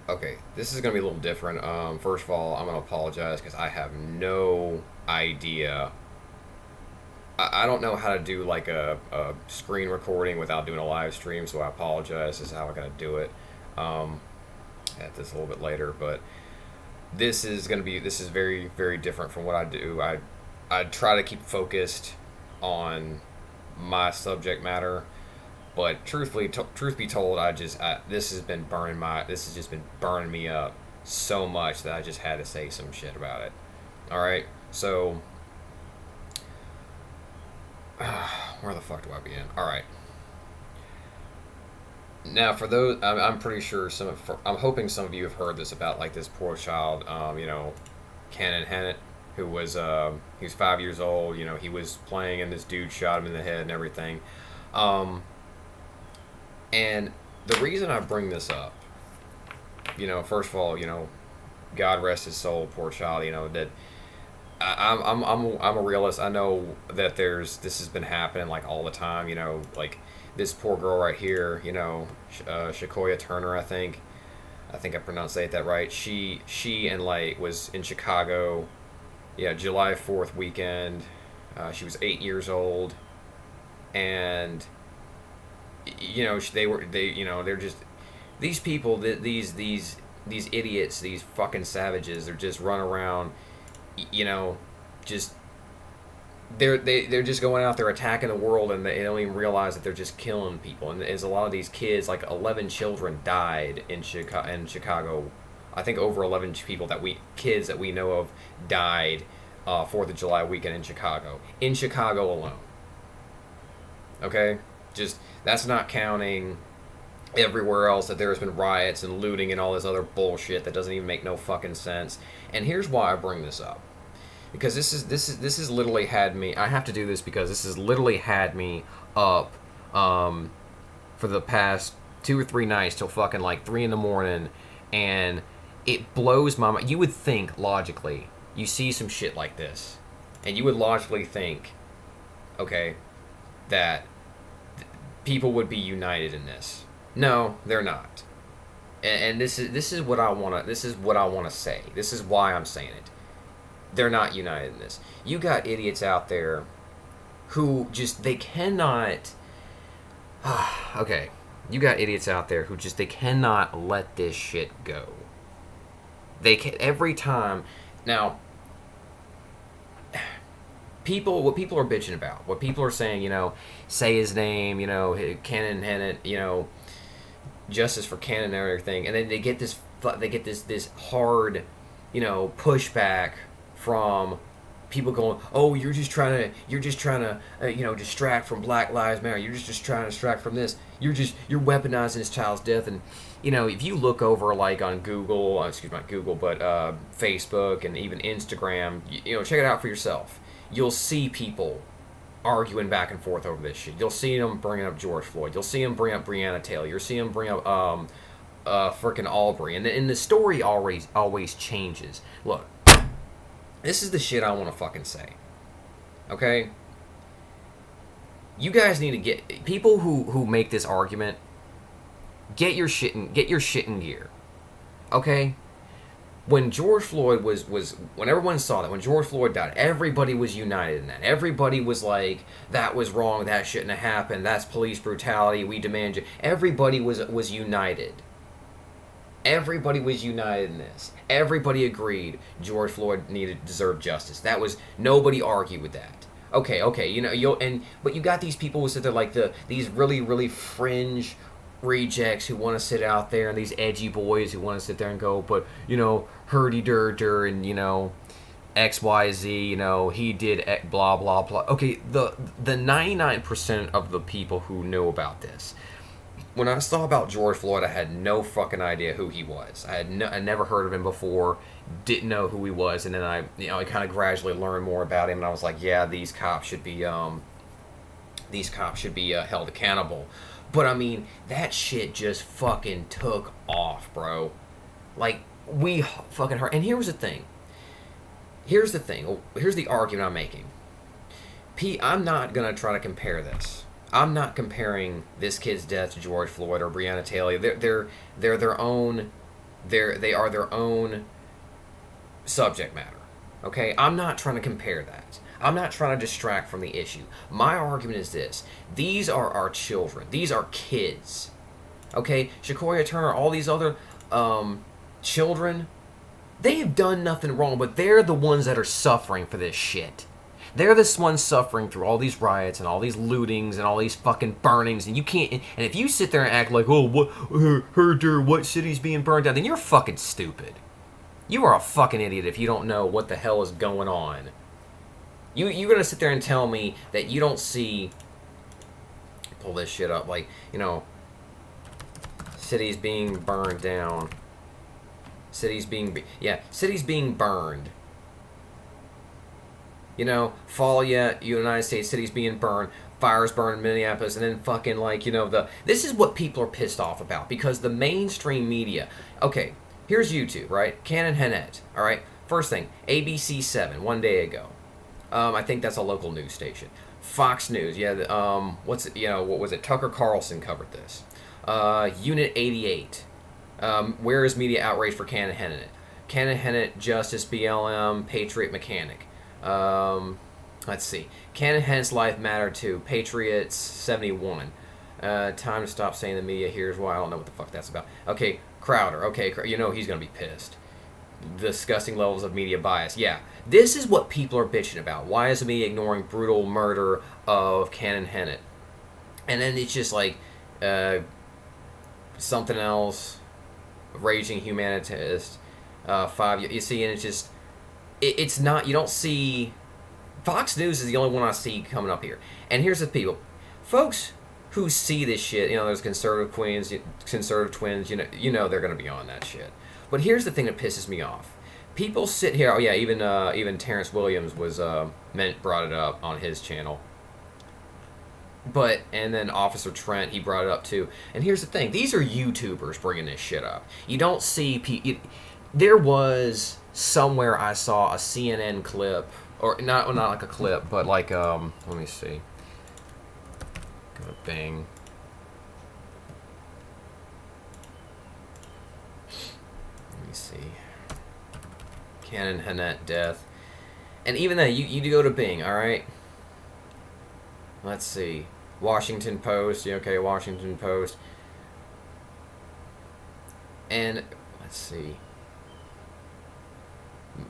Okay, this is gonna be a little different. First of all, I'm gonna apologize because I have no idea. I don't know how to do like a screen recording without doing a live stream, so I apologize. This is how I gotta do it. Um, at this a little bit later, but this is very very different from what I do. I try to keep focused on my subject matter, but truth be told, this has just been burning me up so much that I just had to say some shit about it. All right, so where the fuck do I begin? All right, now for those, I'm pretty sure I'm hoping some of you have heard this about like this poor child, Cannon Hannit, who was he was 5 years old. You know, he was playing and this dude shot him in the head and everything. Um, and the reason I bring this up, first of all, God rest his soul, poor child. You know that I'm a realist. I know that this has been happening like all the time. Like this poor girl right here. Shakoya Turner. I think I pronounced that right. She and like was in Chicago. Yeah, July 4th weekend. She was 8 years old, and they're just these people, these idiots, these fucking savages. They're just run around, you know, just they're just going out there attacking the world, and they don't even realize that they're just killing people. And there's a lot of these kids, like 11 children died in Chicago. I think over 11 people kids that we know of died 4th of July weekend in Chicago alone. Okay, just that's not counting everywhere else that there's been riots and looting and all this other bullshit that doesn't even make no fucking sense. And here's why I bring this up, because this has literally had me. I have to do this because this has literally had me up for the past 2 or 3 nights till fucking like 3 in the morning, and it blows my mind. You would think logically, you see some shit like this, and you would logically think, okay, that people would be united in this. No, they're not. And this is what I wanna say. This is why I'm saying it. They're not united in this. You got idiots out there who just they cannot. Okay, you got idiots out there who just they cannot let this shit go. They can every time. Now, what people are bitching about, what people are saying, say his name, Cannon Hannit, justice for Cannon and everything, and then they get this hard, pushback from people going, oh, you're just trying to distract from Black Lives Matter. You're just trying to distract from this. You're weaponizing this child's death. And if you look over like on Google, excuse me, not Google, but Facebook and even Instagram, check it out for yourself. You'll see people arguing back and forth over this shit. You'll see them bringing up George Floyd. You'll see them bring up Breonna Taylor. You'll see them bring up frickin' Aubrey. And the story always changes. Look, this is the shit I want to fucking say. Okay? You guys need to get people who make this argument. Get your shit in gear. Okay? When George Floyd was when everyone saw that, when George Floyd died, everybody was united in that. Everybody was like, that was wrong, that shouldn't have happened, that's police brutality, we demand you. Everybody was united. Everybody was united in this. Everybody agreed George Floyd deserved justice. That was nobody argued with that. Okay, but you got these people who sit there like these really really fringe rejects who want to sit out there, and these edgy boys who want to sit there and go, but herdy dur and XYZ, he did blah blah blah. Okay, the 99% of the people who know about this, when I saw about George Floyd, I had no fucking idea who he was. I never heard of him before, didn't know who he was, and then I kind of gradually learned more about him, and I was like, yeah, these cops should be held accountable. But I mean, that shit just fucking took off, bro. Like, we fucking heard. And here's the thing. Here's the argument I'm making. I'm not gonna try to compare this. I'm not comparing this kid's death to George Floyd or Breonna Taylor. They're their own They are their own subject matter. Okay, I'm not trying to compare that. I'm not trying to distract from the issue. My argument is this: these are our children. These are kids. Okay, Shakoya Turner, all these other children, they have done nothing wrong, but they're the ones that are suffering for this shit. They're the ones suffering through all these riots and all these lootings and all these fucking burnings, and you can't. And if you sit there and act like, oh, what city's being burned down, then you're fucking stupid. You are a fucking idiot if you don't know what the hell is going on. You're gonna sit there and tell me that you don't see. Pull this shit up, like, you know, cities being burned down. Cities being burned. You know, fall yet, United States cities being burned, fires burned in Minneapolis, and then fucking, like, you know, this is what people are pissed off about, because the mainstream media, okay, here's YouTube, right? Cannon Hannit, all right? First thing, ABC7, one day ago. I think that's a local news station. Fox News, yeah, what was it? Tucker Carlson covered this. Unit 88, where is media outrage for Cannon Hannit? Cannon Hannit, Justice, BLM, Patriot Mechanic. Let's see. Cannon Hannit's life mattered to Patriots 71. Time to stop saying the media. Here's why. I don't know what the fuck that's about. Okay, Crowder. Okay, you know he's gonna be pissed. Disgusting levels of media bias. Yeah, this is what people are bitching about. Why is the media ignoring brutal murder of Cannon Hannit? And then it's just like something else. Raging humanitist. 5. You see, and it's just. It's not, you don't see, Fox News is the only one I see coming up here. And here's the people, folks who see this shit, you know, there's conservative twins, you know they're going to be on that shit. But here's the thing that pisses me off. People sit here, oh yeah, even Terrence Williams brought it up on his channel. And then Officer Trent, he brought it up too. And here's the thing, these are YouTubers bringing this shit up. You don't see, there was... Somewhere I saw a CNN clip, or not like a clip, but like let me see. Go to Bing. Let me see. Cannon Hannit death, and even then you go to Bing, all right. Let's see. Washington Post. Yeah, okay, Washington Post. And let's see.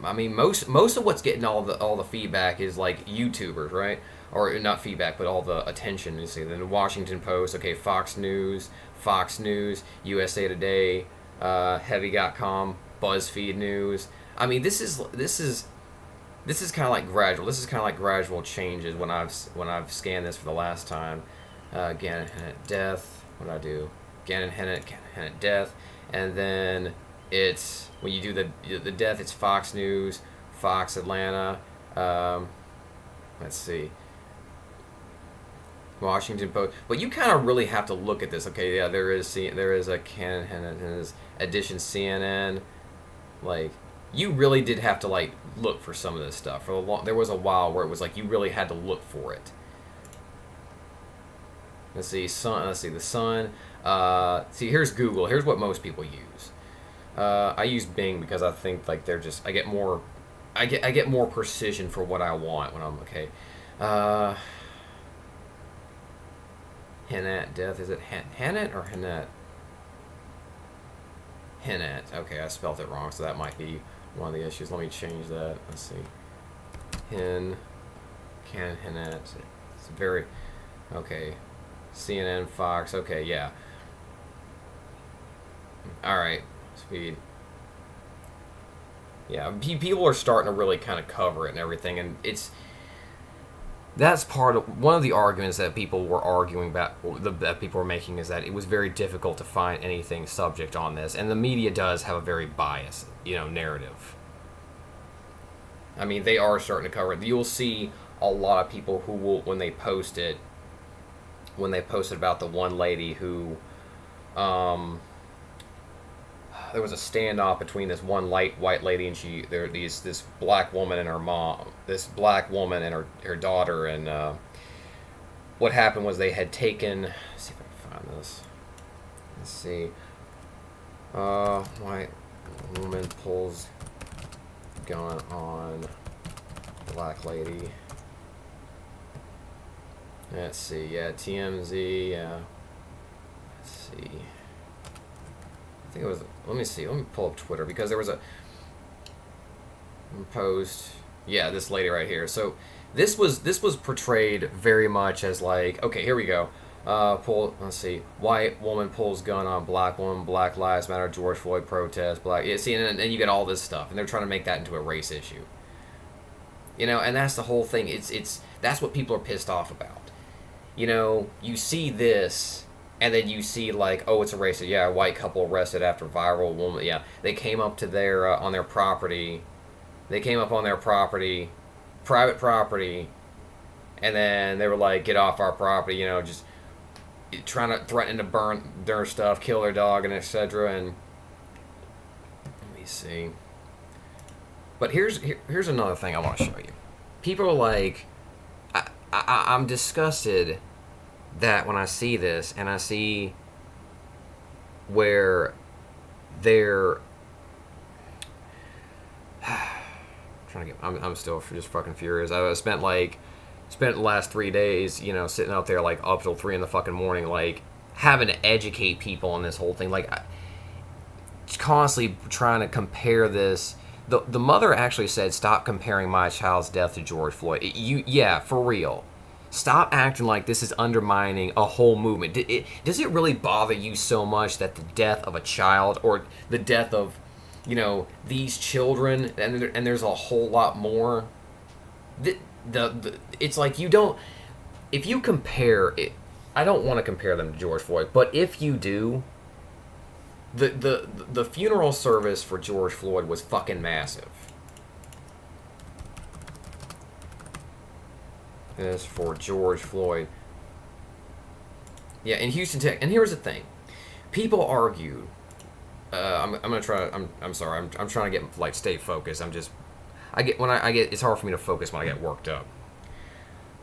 I mean, most of what's getting all the feedback is like YouTubers, right? Or not feedback, but all the attention. You see, then the Washington Post, okay, Fox News, USA Today, Heavy.com, BuzzFeed News. I mean, this is kind of like gradual. This is kind of like gradual changes when I've scanned this for the last time. Cannon Hannit death. What did I do? Cannon Hannit death, and then. It's when you do the death. It's Fox News, Fox Atlanta. Let's see, Washington Post. But you kind of really have to look at this. Okay, yeah, there is a Cannon Hannit edition CNN. Like, you really did have to like look for some of this stuff. There was a while where it was like you really had to look for it. Let's see, the Sun. See, here's Google. Here's what most people use. I use Bing because I think like I get more precision for what I want when I'm okay. Hannit death, is it Hannit or Hannit? Hannit. Okay, I spelled it wrong, so that might be one of the issues. Let me change that. Let's see. Cannon Hannit. It's very okay. CNN, Fox. Okay, yeah. All right. Speed. Yeah, people are starting to really kind of cover it and everything, and that's part of one of the arguments that people were arguing about, that people were making, is that it was very difficult to find anything subject on this, and the media does have a very biased, narrative. I mean, they are starting to cover it. You'll see a lot of people who will, when they posted about the one lady who, there was a standoff between this one white lady and this black woman and her mom, this black woman and her daughter, and what happened was they had taken. Let's see if I can find this. Let's see. Why Woman pulls gun on black lady. Let's see. Yeah, TMZ. Yeah. Let's see. I think it was. Let me see. Let me pull up Twitter because there was a post. Yeah, this lady right here. So this was portrayed very much as like, okay, here we go. Let's see. White woman pulls gun on black woman. Black Lives Matter. George Floyd protest. Black. Yeah. See, and you get all this stuff, and they're trying to make that into a race issue. You know, and that's the whole thing. It's that's what people are pissed off about. You know, you see this, and then you see like, oh, it's a racist. Yeah, a white couple arrested after viral woman. Yeah, they came up to their on their property. They came up on their property, private property, and then they were like, get off our property. You know, just trying to threaten to burn their stuff, kill their dog, and etc. And let me see. But here's another thing I want to show you. People are like, I'm disgusted that when I see this and I see where they're I'm still just fucking furious. I spent the last 3 days, you know, sitting out there like up till 3 in the fucking morning, like having to educate people on this whole thing, like constantly trying to compare this. The mother actually said, "Stop comparing my child's death to George Floyd." Yeah, for real. Stop acting like this is undermining a whole movement. Does it really bother you so much that the death of a child or the death of, you know, these children, and there's a whole lot more? It's like you don't. If you compare it, I don't want to compare them to George Floyd, but if you do. The funeral service for George Floyd was fucking massive. This for George Floyd. Yeah, in Houston, Texas. And here's the thing: people argue. I'm gonna try. I'm sorry. I'm trying to get like stay focused. I get it's hard for me to focus when I get worked up.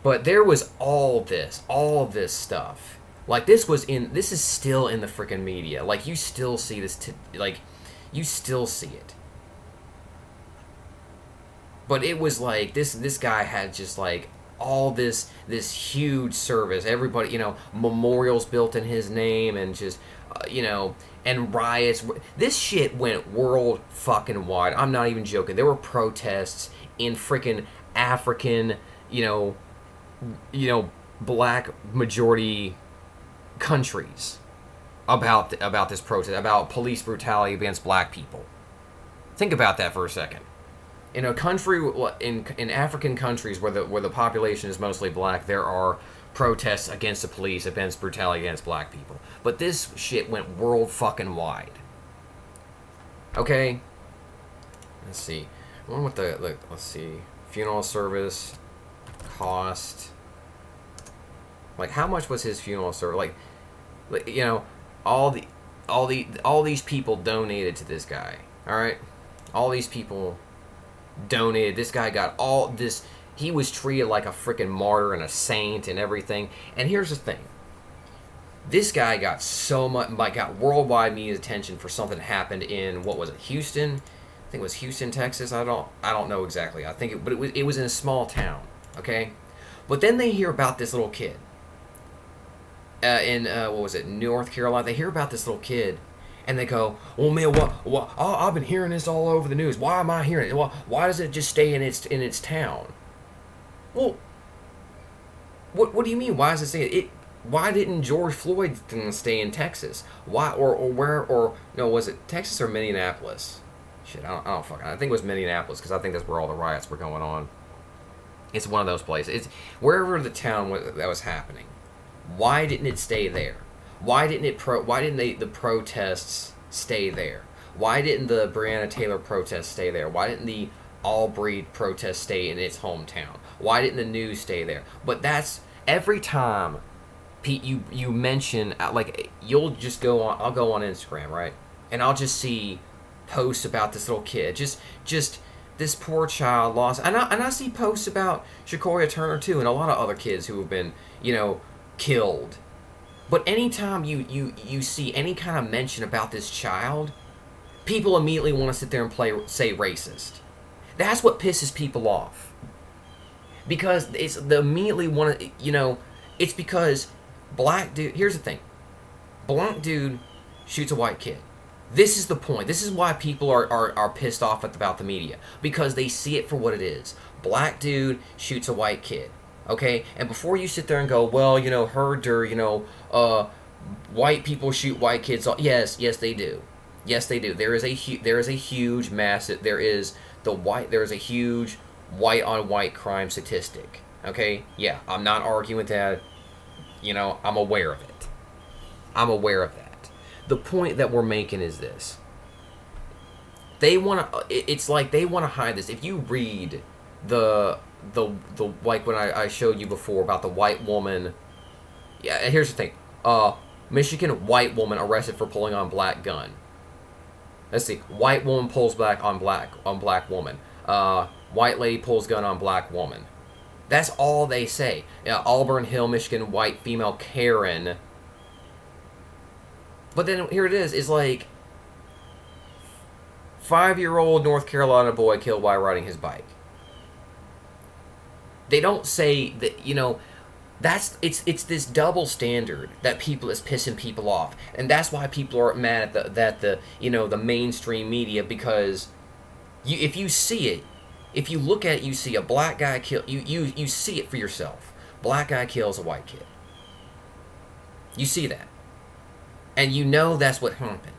But there was all this stuff. Like this is still in the freaking media. Like you still see this, you still see it. But it was like this guy had just like all this huge service. Everybody, you know, memorials built in his name and just, you know, and riots. This shit went world fucking wide. I'm not even joking. There were protests in freaking African, you know, black majority countries about this protest, about police brutality against black people. Think about that for a second. In a country, in African countries where the population is mostly black, there are protests against the police, against brutality against black people. But this shit went world fucking wide. Okay? Let's see. One with let's see. Funeral service cost. Like, how much was his funeral service? Like, you know, all these people donated to this guy. All right, all these people donated. This guy got all this. He was treated like a freaking martyr and a saint and everything. And here's the thing: this guy got so much, like, got worldwide media attention for something that happened in, what was it, Houston? I think it was Houston, Texas. I don't know exactly. I think but it was in a small town. Okay, but then they hear about this little kid. In what was it, North Carolina? They hear about this little kid, and they go, "Well, man, what? Oh, I've been hearing this all over the news. Why am I hearing it? Why does it just stay in its town?" Well, what do you mean? Why does it stay? Why didn't George Floyd stay in Texas? Why or where or no? Was it Texas or Minneapolis? Shit, I don't fucking. I think it was Minneapolis because I think that's where all the riots were going on. It's one of those places. It's wherever the town that was happening. Why didn't it stay there? Why didn't the protests stay there? Why didn't the Breonna Taylor protests stay there? Why didn't the Arbery protests stay in its hometown? Why didn't the news stay there? But that's every time, Pete, you mention, like, you'll just go on. I'll go on Instagram, right, and I'll just see posts about this little kid. Just this poor child lost, and I see posts about Shakoria Turner too, and a lot of other kids who have been, you know, killed. But anytime you see any kind of mention about this child, people immediately want to sit there and say racist. That's what pisses people off. Because it's the immediately want to, it's because black dude, here's the thing. Black dude shoots a white kid. This is the point. This is why people are pissed off about the media. Because they see it for what it is. Black dude shoots a white kid. Okay? And before you sit there and go, well, herder, white people shoot white kids. Yes, they do. Yes, they do. There is a huge massive. There is a huge white on white crime statistic. Okay, yeah, I'm not arguing with that. I'm aware of it. I'm aware of that. The point that we're making is this. They want to. It's like they want to hide this. If you read the like when I showed you before about the white woman. Yeah, here's the thing. Michigan white woman arrested for pulling on black gun. Let's see. White woman pulls back on black woman. White lady pulls gun on black woman. That's all they say. Auburn Hill, Michigan, white female Karen. But then here it is. It's like 5-year-old North Carolina boy killed while riding his bike. They don't say that, it's this double standard that is pissing people off, and that's why people are mad at the mainstream media, because if you see it, if you look at it, you see a black guy kill you see it for yourself. Black guy kills a white kid. You see that, and that's what happened.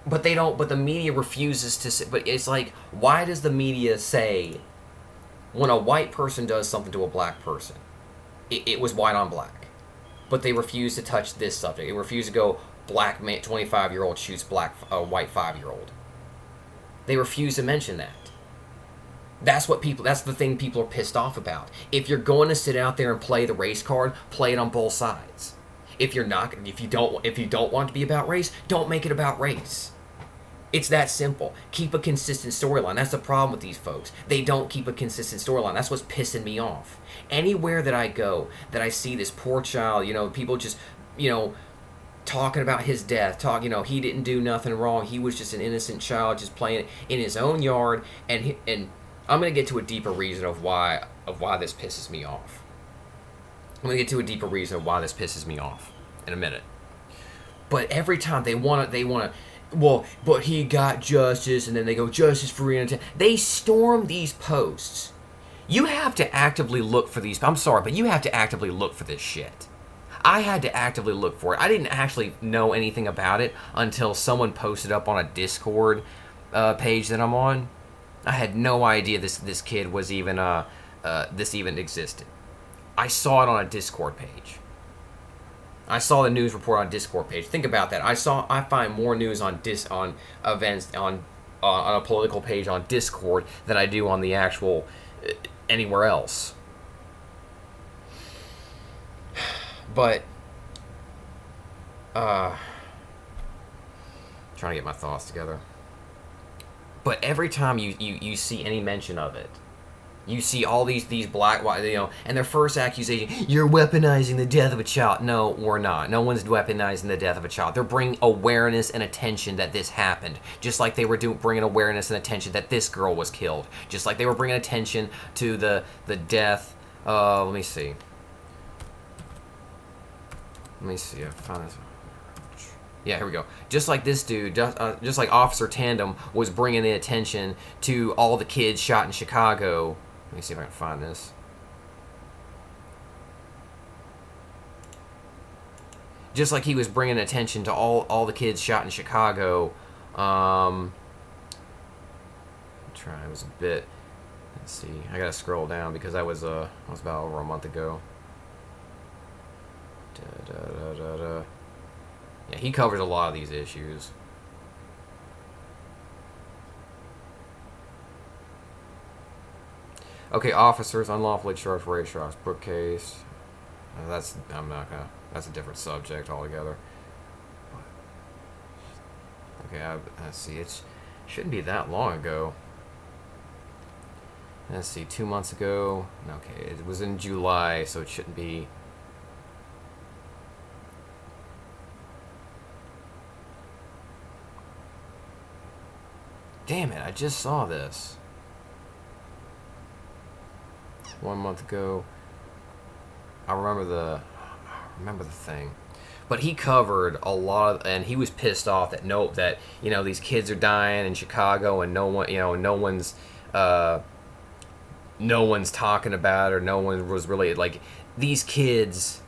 But they don't. But the media refuses to say. But it's like, why does the media say, when a white person does something to a black person, it was white on black, but they refuse to touch this subject. They refuse to go, black man, 25-year-old shoots white 5-year-old. They refuse to mention that. That's the thing people are pissed off about. If you're going to sit out there and play the race card, play it on both sides. If you don't want it to be about race, don't make it about race. It's that simple. Keep a consistent storyline. That's the problem with these folks. They don't keep a consistent storyline. That's what's pissing me off. Anywhere that I go, that I see this poor child, people just, talking about his death, he didn't do nothing wrong. He was just an innocent child just playing in his own yard. And I'm going to get to a deeper reason of why this pisses me off. I'm going to get to a deeper reason of why this pisses me off in a minute. But every time they want to, well, but he got justice, and then they go, justice for Rant. They storm these posts. You have to actively look for these. I'm sorry, but you have to actively look for this shit. I had to actively look for it. I didn't actually know anything about it until someone posted up on a Discord page that I'm on. I had no idea this kid was even this even existed. I saw it on a Discord page. I saw the news report on Discord page. Think about that. I find more news on events on a political page on Discord than I do on the actual anywhere else. But trying to get my thoughts together. But every time you see any mention of it, you see all these black, white, and their first accusation, you're weaponizing the death of a child. No, we're not. No one's weaponizing the death of a child. They're bringing awareness and attention that this happened. Just like they were bringing awareness and attention that this girl was killed. Just like they were bringing attention to the death. Let me see. I found this. Yeah, here we go. Just like this dude, just like Officer Tandem was bringing the attention to all the kids shot in Chicago. Let me see if I can find this. Just like he was bringing attention to all the kids shot in Chicago. It was a bit. Let's see. I gotta scroll down because that was about over a month ago. Yeah, he covers a lot of these issues. Okay, officers unlawfully charged for race shots. Book case. That's a different subject altogether. Okay, let's see. It shouldn't be that long ago. Let's see, 2 months ago. Okay, it was in July, so it shouldn't be. Damn it! I just saw this 1 month ago. I remember the thing. But he covered a lot of, and he was pissed off that these kids are dying in Chicago and no one's talking about it, or no one was really like these kids.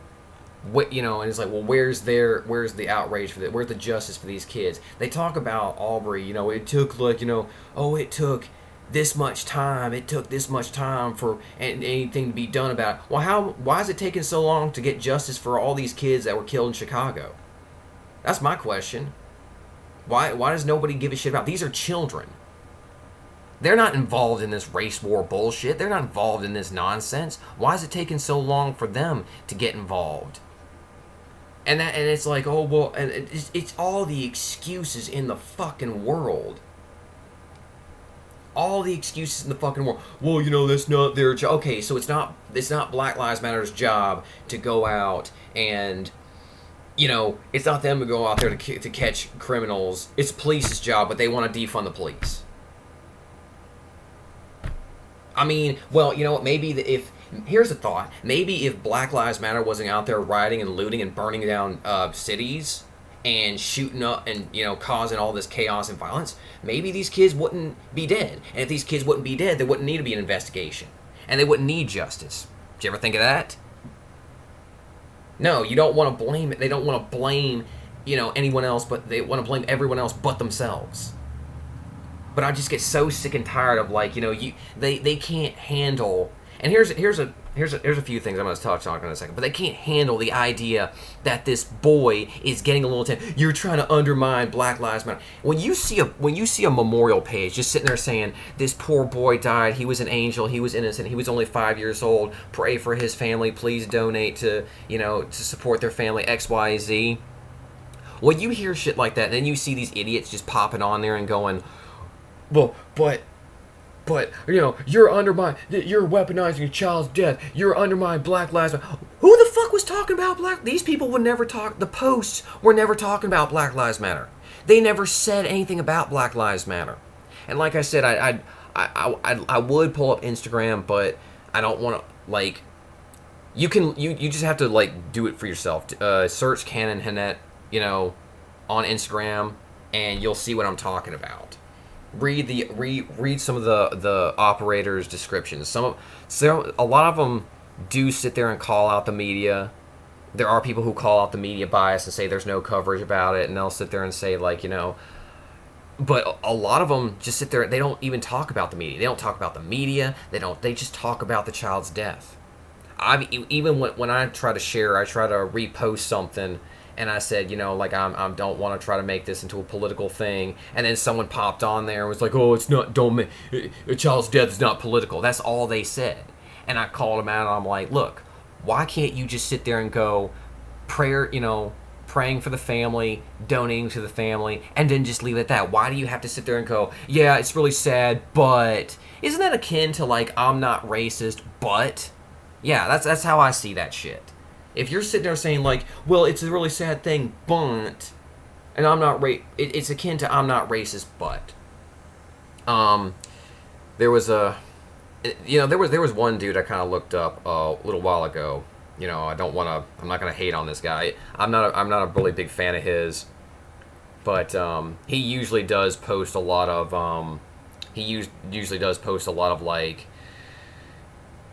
And it's like, well, where's the outrage for that? Where's the justice for these kids? They talk about Aubrey. It took it took this much time. It took this much time for anything to be done about it. Well, why is it taking so long to get justice for all these kids that were killed in Chicago? That's my question. Why does nobody give a shit about? These are children. They're not involved in this race war bullshit. They're not involved in this nonsense. Why is it taking so long for them to get involved? And it's like, oh well, and it's all the excuses in the fucking world. All the excuses in the fucking world. Well, that's not their job. Okay, so it's not Black Lives Matter's job to go out and, it's not them to go out there to catch criminals. It's police's job, but they want to defund the police. I mean, well, you know what? Maybe here's a thought. Maybe if Black Lives Matter wasn't out there rioting and looting and burning down cities and shooting up and causing all this chaos and violence, maybe these kids wouldn't be dead. And if these kids wouldn't be dead, there wouldn't need to be an investigation, and they wouldn't need justice. Did you ever think of that? No, you don't want to blame it. They don't want to blame anyone else, but they want to blame everyone else but themselves. But I just get so sick and tired of they can't handle. And here's a few things I'm going to touch on in a second. But they can't handle the idea that this boy is getting a little attention. You're trying to undermine Black Lives Matter. When you see a memorial page just sitting there saying this poor boy died, he was an angel, he was innocent, he was only 5 years old. Pray for his family. Please donate to support their family XYZ. When you hear shit like that, then you see these idiots just popping on there and going, well, but you're weaponizing your child's death. You're undermining Black Lives Matter. Who the fuck was talking about These people would never talk. The posts were never talking about Black Lives Matter. They never said anything about Black Lives Matter. And like I said, I would pull up Instagram, but I don't want to You just have to do it for yourself. Search Cannon Hannit, on Instagram, and you'll see what I'm talking about. Read some of the operators' descriptions. A lot of them do sit there and call out the media. There are people who call out the media bias and say there's no coverage about it, and they'll sit there and say but a lot of them just sit there. They don't even talk about the media. They don't talk about the media. They just talk about the child's death. Even when I try to share, I try to repost something. And I said, I don't want to try to make this into a political thing. And then someone popped on there and was like, oh, it's not, a child's death is not political. That's all they said. And I called them out and I'm like, look, why can't you just sit there and go praying for the family, donating to the family, and then just leave it at that? Why do you have to sit there and go, yeah, it's really sad, but isn't that akin to I'm not racist, but? Yeah, that's how I see that shit. If you're sitting there saying well, it's a really sad thing, but, and I'm not it's akin to I'm not racist, but. There was there was one dude I kind of looked up a little while ago. I'm not gonna hate on this guy. I'm not a really big fan of his, but he usually does post a lot of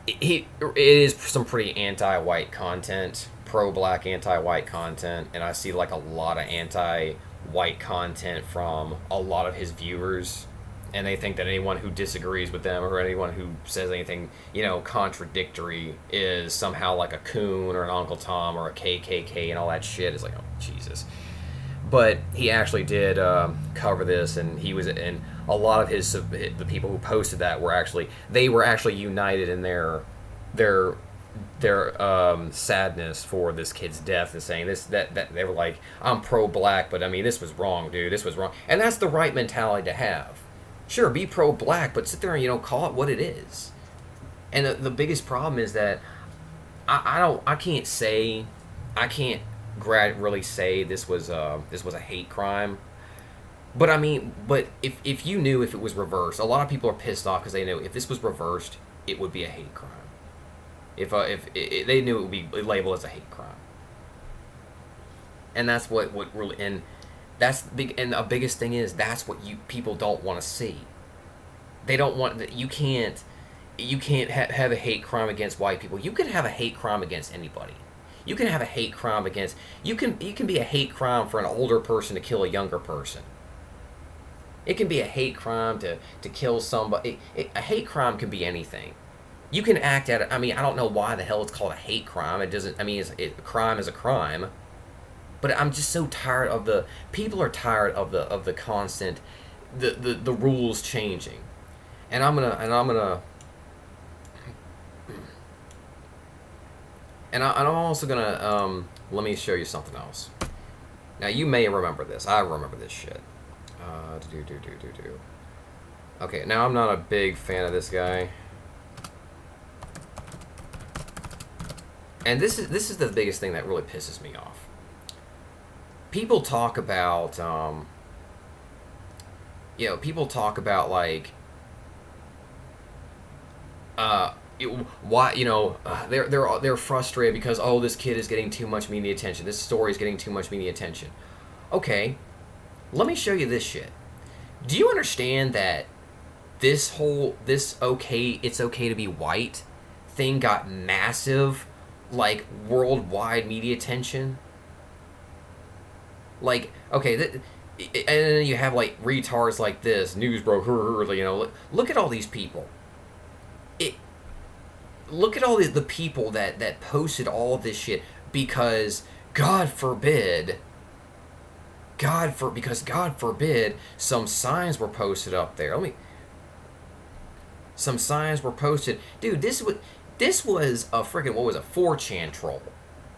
it is some pretty anti-white content, pro-black anti-white content, and I see a lot of anti-white content from a lot of his viewers, and they think that anyone who disagrees with them or anyone who says anything contradictory is somehow a coon or an Uncle Tom or a KKK and all that shit. It's oh Jesus. But he actually did cover this, and a lot of the people who posted that were actually united in their sadness for this kid's death, and saying that they were I'm pro-black, but I mean, this was wrong, dude. This was wrong, and that's the right mentality to have. Sure, be pro-black, but sit there and call it what it is. And the biggest problem is that I can't really say this was a hate crime. But I mean, but if you knew if it was reversed, a lot of people are pissed off because they know if this was reversed, it would be a hate crime. If they knew it would be labeled as a hate crime, and that's what really, and that's big, and the biggest thing is that's what you people don't want to see. They don't want, you can't have a hate crime against white people. You can have a hate crime against anybody. You can have a hate crime against, you can be a hate crime for an older person to kill a younger person. It can be a hate crime to kill somebody. A hate crime can be anything. You can act at it. I mean, I don't know why the hell it's called a hate crime. It doesn't. I mean, a crime is a crime. But I'm just so tired of the people are tired of the constant the rules changing, and I'm gonna and I'm also gonna let me show you something else. Now you may remember this. I remember this shit. Okay, now I'm not a big fan of this guy. And this is the biggest thing that really pisses me off. People talk about, people talk about like, why they're frustrated because this kid is getting too much media attention. This story is getting too much media attention. Okay, let me show you this shit. Do you understand that this it's okay to be white thing got massive, like, worldwide media attention? Like, okay, and then you have like retards like this news broke. Look at all these people. Look at all the people that posted all this shit because God forbid, some signs were posted up there. Some signs were posted. Dude, this was a freaking, what was it, 4chan troll.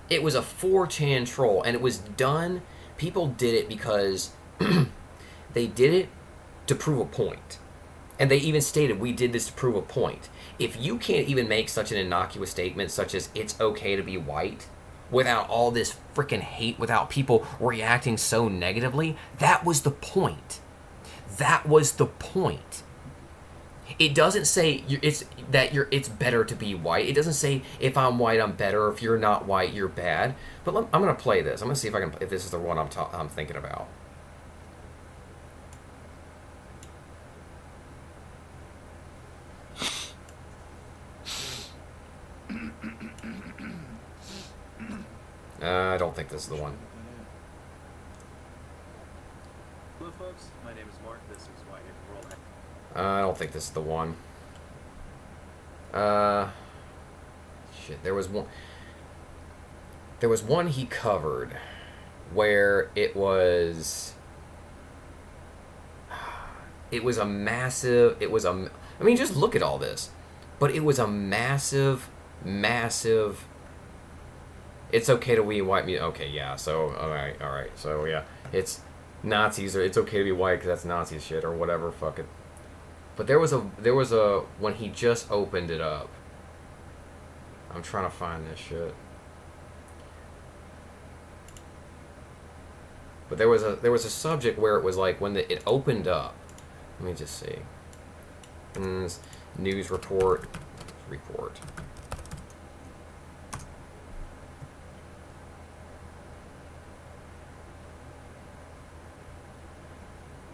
It was a 4chan troll, and it was done. People did it because they did it to prove a point. And they even stated, we did this to prove a point. If you can't even make such an innocuous statement, such as it's okay to be white, without all this freaking hate, without people reacting so negatively, that was the point. That was the point. It doesn't say it's better to be white. It doesn't say if I'm white I'm better. If you're not white you're bad. But I'm gonna play this. I'm gonna see if this is the one I'm thinking about. I don't think this is the one. Hello folks, my name is Mark, this is Why World. I don't think this is the one. Shit, there was one he covered where it was a massive, I mean, just look at all this. But it was a massive, it's okay to be white. Okay, yeah, so, alright, so, yeah, it's Nazis, or it's okay to be white because that's Nazi shit, or whatever, fuck it. But there was a, when he just opened it up, I'm trying to find this shit. But there was a subject where it was like, when it opened up, let me just see. News report.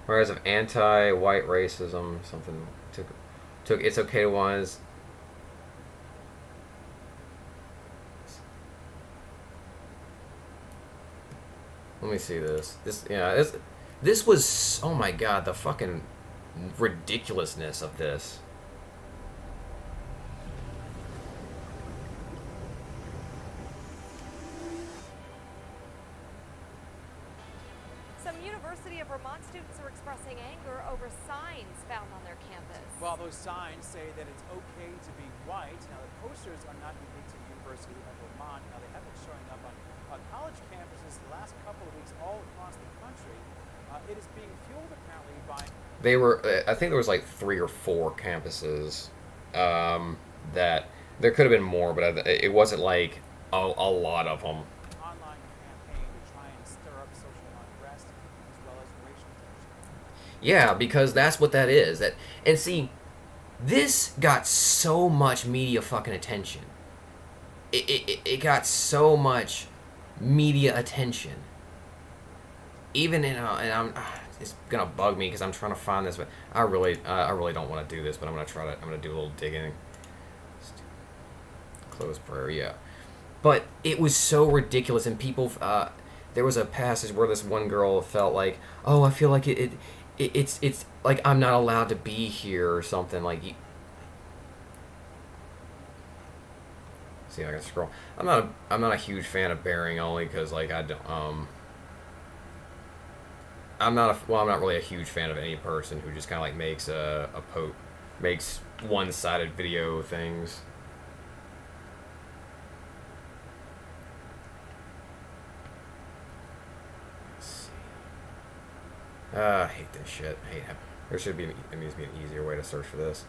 Whereas of anti-white racism, something took it's okay to ones. Let me see this. This was, oh my god, the fucking ridiculousness of this. Some University of Vermont students are expressing anger over signs found on their campus. Well, those signs say that it's okay to be white. Now, the posters are not unique to the University of Vermont. Now, they have been showing up on college campuses the last couple of weeks all across the country. It is being fueled apparently by... They were, I think there was like 3 or 4 campuses that, there could have been more, but it wasn't like a lot of them. Online campaign to try and stir up social unrest as well as racial tension. Yeah, because that's what that is. And see, this got so much media fucking attention. It got so much media attention. Even in and it's gonna bug me because I'm trying to find this, but I really don't want to do this, but I'm gonna do a little digging. Close prayer, yeah. But it was so ridiculous, and people. There was a passage where this one girl felt like, oh, I feel like it's like I'm not allowed to be here or something like. See, I gotta scroll. I'm not a huge fan of bearing only because like I don't I'm not really a huge fan of any person who just kind of like makes makes one-sided video things. Let's see. I hate this shit. I hate it. There should be an easier way to search for this.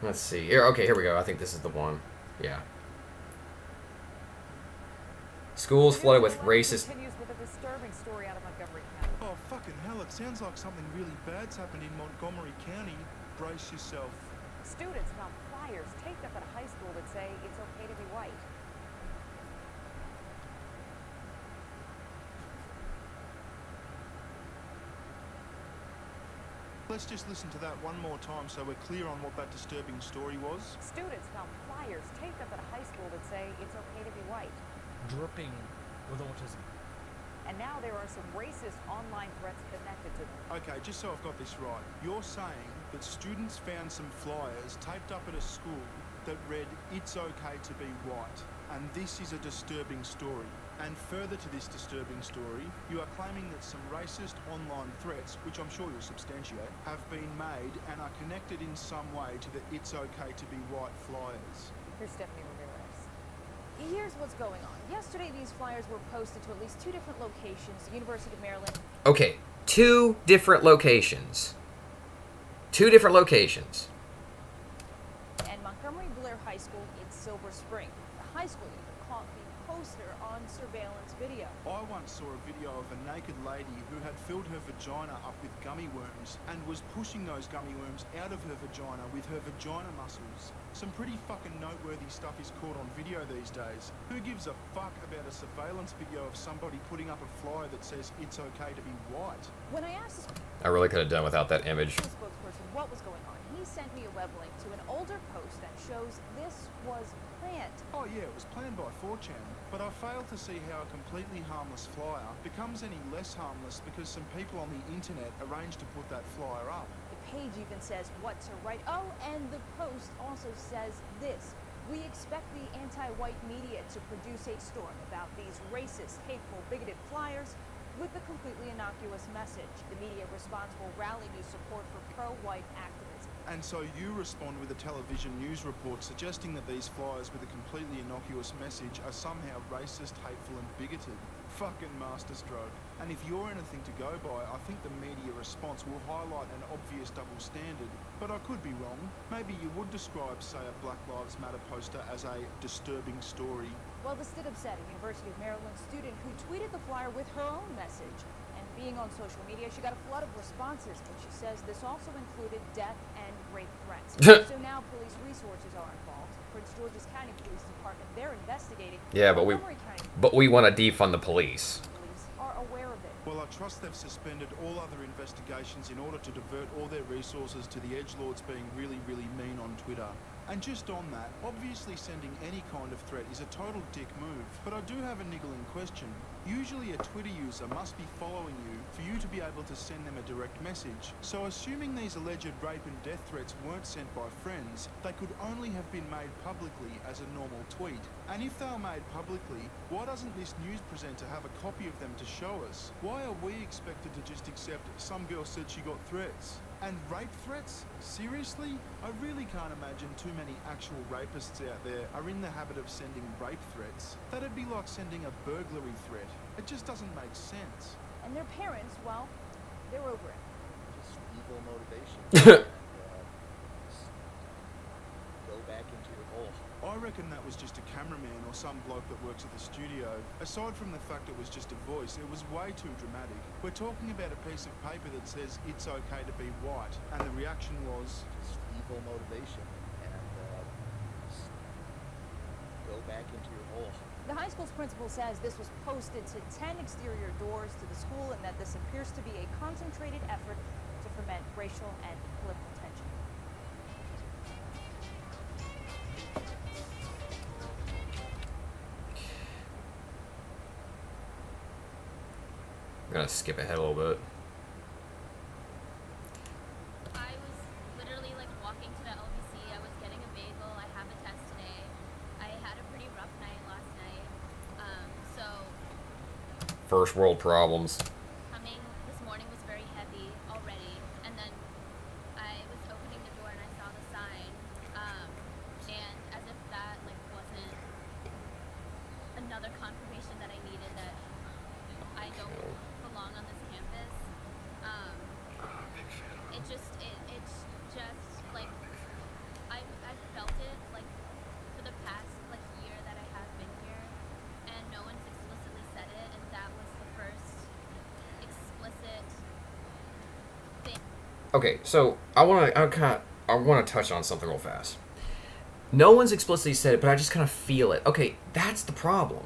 Let's see. Here, okay, here we go. I think this is the one. Yeah. Schools flooded with racist. Continues with a disturbing story out of Montgomery County. Oh, fucking hell, it sounds like something really bad's happened in Montgomery County. Brace yourself. Students found flyers taped up at a high school that say it's okay to be white. Let's just listen to that one more time so we're clear on what that disturbing story was. Students found flyers taped up at a high school that say it's okay to be white. Dripping with autism. And now there are some racist online threats connected to them. Okay, just so I've got this right, you're saying that students found some flyers taped up at a school that read, "It's okay to be white," and this is a disturbing story. And further to this disturbing story, you are claiming that some racist online threats, which I'm sure you'll substantiate, have been made and are connected in some way to the "It's okay to be white" flyers. Here's Stephanie Ramirez. Here's what's going on. Yesterday, these flyers were posted to at least 2 different locations, the University of Maryland. Okay, 2 different locations. 2 different locations. And Montgomery Blair High School in Silver Spring. The high school even caught the poster on surveillance video. I once saw a video of a naked lady who had filled her vagina up with gummy worms and was pushing those gummy worms out of her vagina with her vagina muscles. Some pretty fucking noteworthy stuff is caught on video these days. Who gives a fuck about a surveillance video of somebody putting up a flyer that says "It's okay to be white"? When I asked the I really could have done without that image. spokesperson what was going on, he sent me a web link to an older post that shows this was planned. Oh yeah, it was planned by 4chan, but I fail to see how a completely harmless flyer becomes any less harmless because some people on the internet arranged to put that flyer up. The page even says what to write. Oh, and the post also says this: "We expect the anti-white media to produce a storm about these racist, hateful, bigoted flyers with a completely innocuous message. The media response will rally new support for pro-white activism." And so you respond with a television news report suggesting that these flyers with a completely innocuous message are somehow racist, hateful and bigoted. Fucking masterstroke. And if you're anything to go by, I think the media response will highlight an obvious double standard. But I could be wrong. Maybe you would describe, say, a Black Lives Matter poster as a disturbing story. Well, the Stidham said, a University of Maryland student who tweeted the flyer with her own message. And being on social media, she got a flood of responses, but she says this also included death and rape threats. So now police resources are involved. Prince George's County Police Department, they're investigating. Yeah, but Montgomery County we want to defund the police. police are aware of it. Well, I trust they've suspended all other investigations in order to divert all their resources to the edgelords being really, really mean on Twitter. And just on that, obviously sending any kind of threat is a total dick move, but I do have a niggling question. Usually a Twitter user must be following you for you to be able to send them a direct message. So assuming these alleged rape and death threats weren't sent by friends, they could only have been made publicly as a normal tweet. And if they are made publicly, why doesn't this news presenter have a copy of them to show us? Why are we expected to just accept some girl said she got threats? And rape threats? Seriously? I really can't imagine too many actual rapists out there are in the habit of sending rape threats. That'd be like sending a burglary threat. It just doesn't make sense. And their parents, well, they're over it. Just evil motivation. Just go back into your hole. I reckon that was just a cameraman or some bloke that works at the studio. Aside from the fact it was just a voice, it was way too dramatic. We're talking about a piece of paper that says it's okay to be white, and the reaction was... Just evil motivation, and just go back into your hole. The high school's principal says this was posted to 10 exterior doors to the school and that this appears to be a concentrated effort to foment racial and political tension. I'm gonna skip ahead a little bit. I was literally like walking to the LBC. I was getting a bagel. I have a test today. I had a pretty rough night last night. So First world problems. coming this morning was very heavy already. And then I was opening the door and I saw the sign. And as if that like wasn't another confirmation that I needed that I don't belong on this campus. It's just like I felt it like for the past like year that I have been here, and no one's explicitly said it, and that was the first explicit thing. Okay, so I want to touch on something real fast. No one's explicitly said it, but I just kind of feel it. Okay, that's the problem.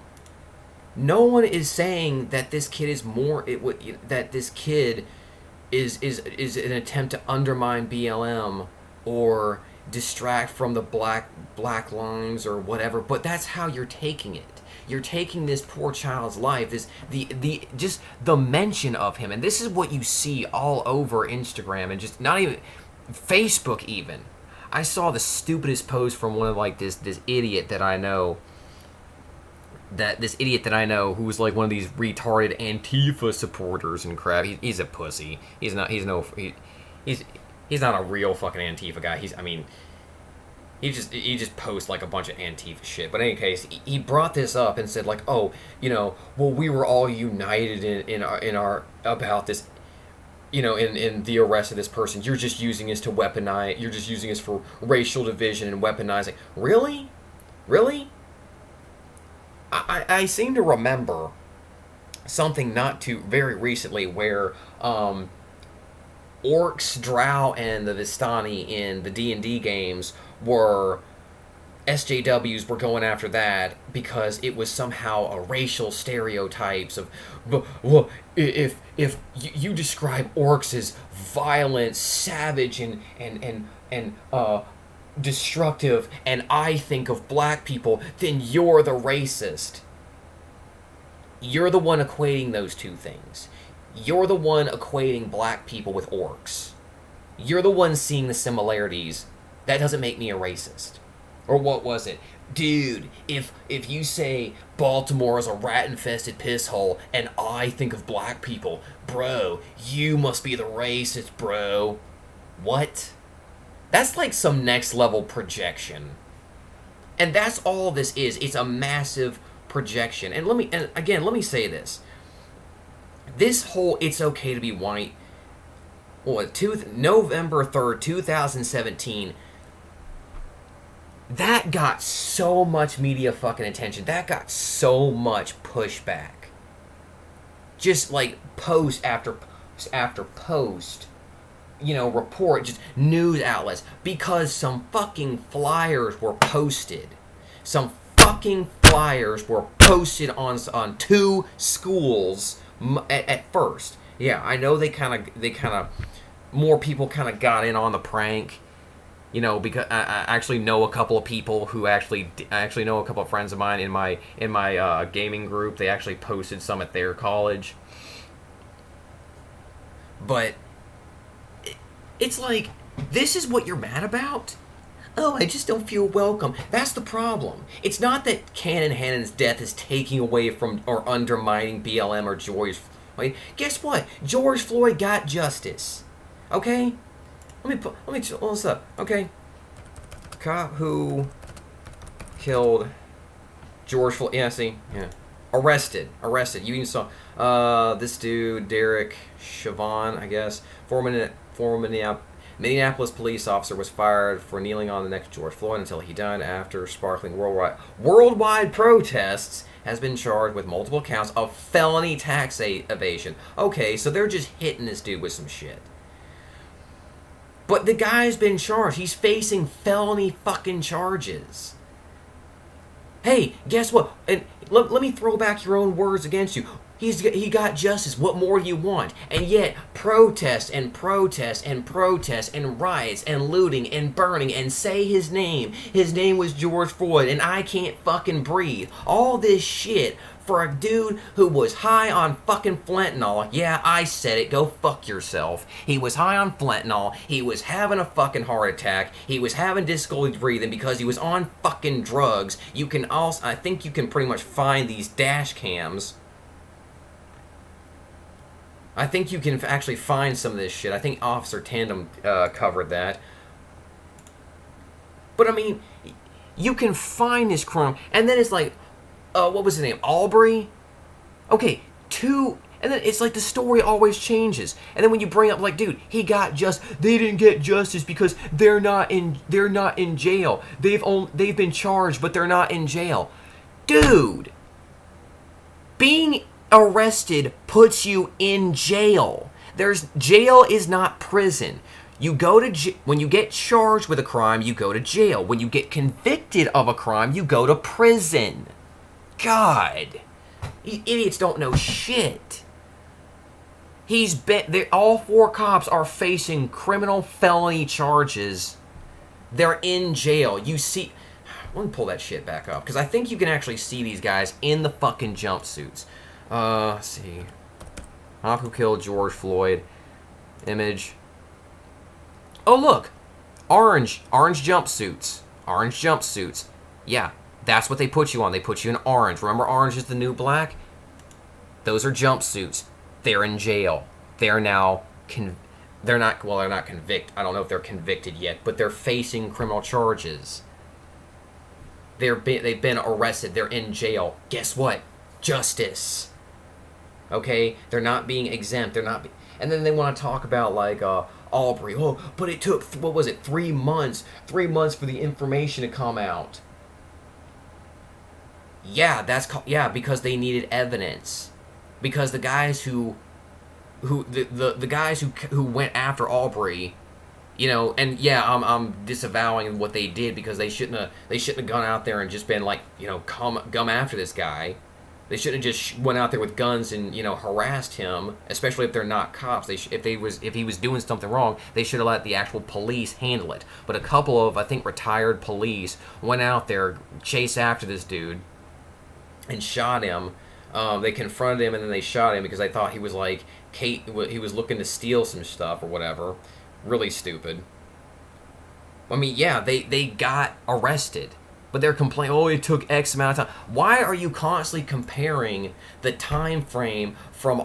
No one is saying that this kid is that this kid is an attempt to undermine BLM or distract from the black lines or whatever. But that's how you're taking it. You're taking this poor child's life, just the mention of him, and this is what you see all over Instagram and just not even Facebook even. I saw the stupidest post from one of like this idiot that I know. This idiot that I know who was like one of these retarded Antifa supporters and crap. He's a pussy. He's not a real fucking Antifa guy. He just posts like a bunch of Antifa shit. But in any case, he brought this up and said like, oh, well, we were all united in our about this, in the arrest of this person. You're just using us to weaponize. You're just using us for racial division and weaponizing. Really? I seem to remember something not too very recently where Orcs, Drow, and the Vistani in the D&D games were SJWs were going after that because it was somehow a racial stereotypes of, well, if you describe orcs as violent, savage, and destructive, and I think of black people, then you're the racist. You're the one equating those two things. You're the one equating black people with orcs. You're the one seeing the similarities. That doesn't make me a racist. Or what was it? Dude, if you say Baltimore is a rat-infested pisshole and I think of black people, bro, you must be the racist, bro. What? That's like some next level projection. And that's all this is. It's a massive projection. And let me say this. This whole it's okay to be white, November 3rd, 2017, that got so much media fucking attention. That got so much pushback. Just like post after post, report, just news outlets, because some fucking flyers were posted. Some fucking flyers were posted on two schools at first. Yeah, I know they kind of more people kind of got in on the prank, because I actually know a couple of people who I actually know a couple of friends of mine in my gaming group. They actually posted some at their college. But it's like, this is what you're mad about? Oh, I just don't feel welcome. That's the problem. It's not that Cannon Hannit's death is taking away from or undermining BLM or George Floyd. Guess what? George Floyd got justice. Okay? Let me pull this up. Okay? Cop who killed George Floyd. Yeah, see? Yeah. Arrested. You even saw this dude, Derek Chauvin, I guess. Former Minneapolis police officer was fired for kneeling on the neck of George Floyd until he died after sparkling worldwide protests, has been charged with multiple counts of felony tax evasion. Okay, so they're just hitting this dude with some shit. But the guy's been charged. He's facing felony fucking charges. Hey, guess what? And let me throw back your own words against you. He got justice. What more do you want? And yet, protests and protests and protests and riots and looting and burning and say his name. His name was George Floyd and I can't fucking breathe. All this shit for a dude who was high on fucking fentanyl. Yeah, I said it. Go fuck yourself. He was high on fentanyl. He was having a fucking heart attack. He was having difficulty breathing because he was on fucking drugs. You can also, I think you can pretty much find these dash cams. I think you can actually find some of this shit. I think Officer Tandem covered that. But I mean, you can find this crime, and then it's like, what was his name? Aubrey? Okay, and then it's like the story always changes. And then when you bring up like, dude, he got they didn't get justice because they're not in jail. They've been charged, but they're not in jail. Dude, being arrested puts you in jail. Jail is not prison. You go to when you get charged with a crime, you go to jail. When you get convicted of a crime, you go to prison. God, you idiots don't know shit. All 4 cops are facing criminal felony charges. They're in jail. You see, let me pull that shit back up because I think you can actually see these guys in the fucking jumpsuits. Let's see. Cop who killed George Floyd. Image. Oh, look. Orange jumpsuits. Orange jumpsuits. Yeah, that's what they put you on. They put you in orange. Remember orange is the new black? Those are jumpsuits. They're in jail. They're now they're not convicted. I don't know if they're convicted yet, but they're facing criminal charges. They've been arrested. They're in jail. Guess what? Justice. Okay, they're not being exempt. And then they want to talk about like Aubrey. Oh, but it took 3 months? 3 months for the information to come out. Yeah, because they needed evidence. Because the guys who went after Aubrey, you know, and yeah, I'm disavowing what they did because they shouldn't have gone out there and just been like, you know, come after this guy. They shouldn't have just went out there with guns and, you know, harassed him, especially if they're not cops. If he was doing something wrong, they should have let the actual police handle it. But a couple of, I think, retired police went out there, chased after this dude, and shot him. They confronted him and then they shot him because they thought he was like he was looking to steal some stuff or whatever. Really stupid. I mean, yeah, they got arrested. But they're complaining, oh, it took X amount of time. Why are you constantly comparing the time frame from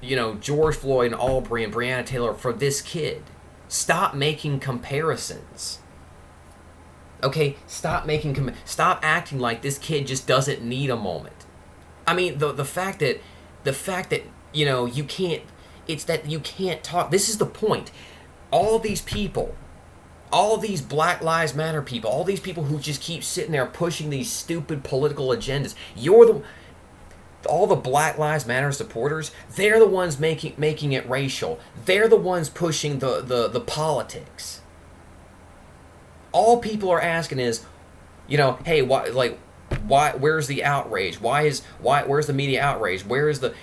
you know, George Floyd and Aubrey and Breonna Taylor for this kid? Stop making comparisons. Okay, stop acting like this kid just doesn't need a moment. I mean, the fact that you know, you can't talk. This is the point. All these people, all these Black Lives Matter people, all these people who just keep sitting there pushing these stupid political agendas, all the Black Lives Matter supporters, they're the ones making it racial. They're the ones pushing the politics. All people are asking is, you know, hey, why, where's the outrage? Where's the media outrage? And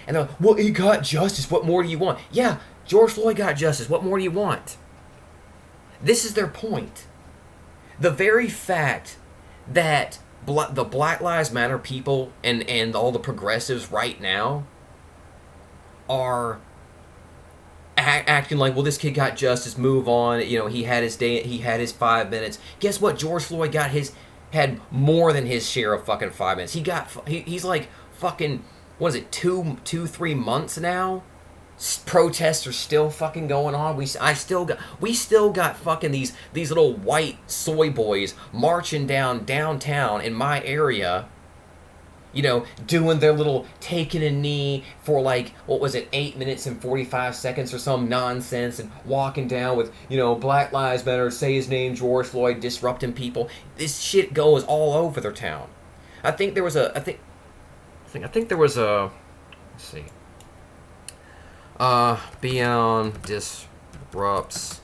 they're like, well, he got justice. What more do you want? Yeah, George Floyd got justice. What more do you want? This is their point. The very fact that the Black Lives Matter people and all the progressives right now are acting like, well, this kid got justice, move on. You know, he had his day, he had his 5 minutes. Guess what? George Floyd had more than his share of fucking 5 minutes. He's like fucking, what is it, 3 months now? Protests are still fucking going on. We still got fucking these little white soy boys marching downtown in my area, you know, doing their little taking a knee for like, what was it, 8 minutes and 45 seconds or some nonsense, and walking down with, you know, Black Lives Matter, say his name, George Floyd, disrupting people. This shit goes all over their town. I think there was a, let's see. BM disrupts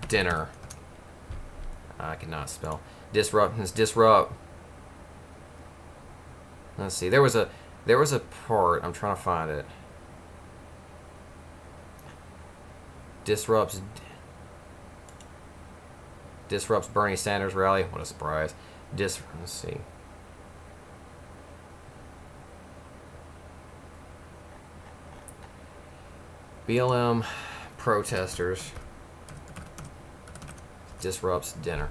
dinner. I cannot spell. Disrupt. Let's see. There was a part. I'm trying to find it. Disrupts Bernie Sanders rally. What a surprise. Let's see. BLM protesters disrupts dinner.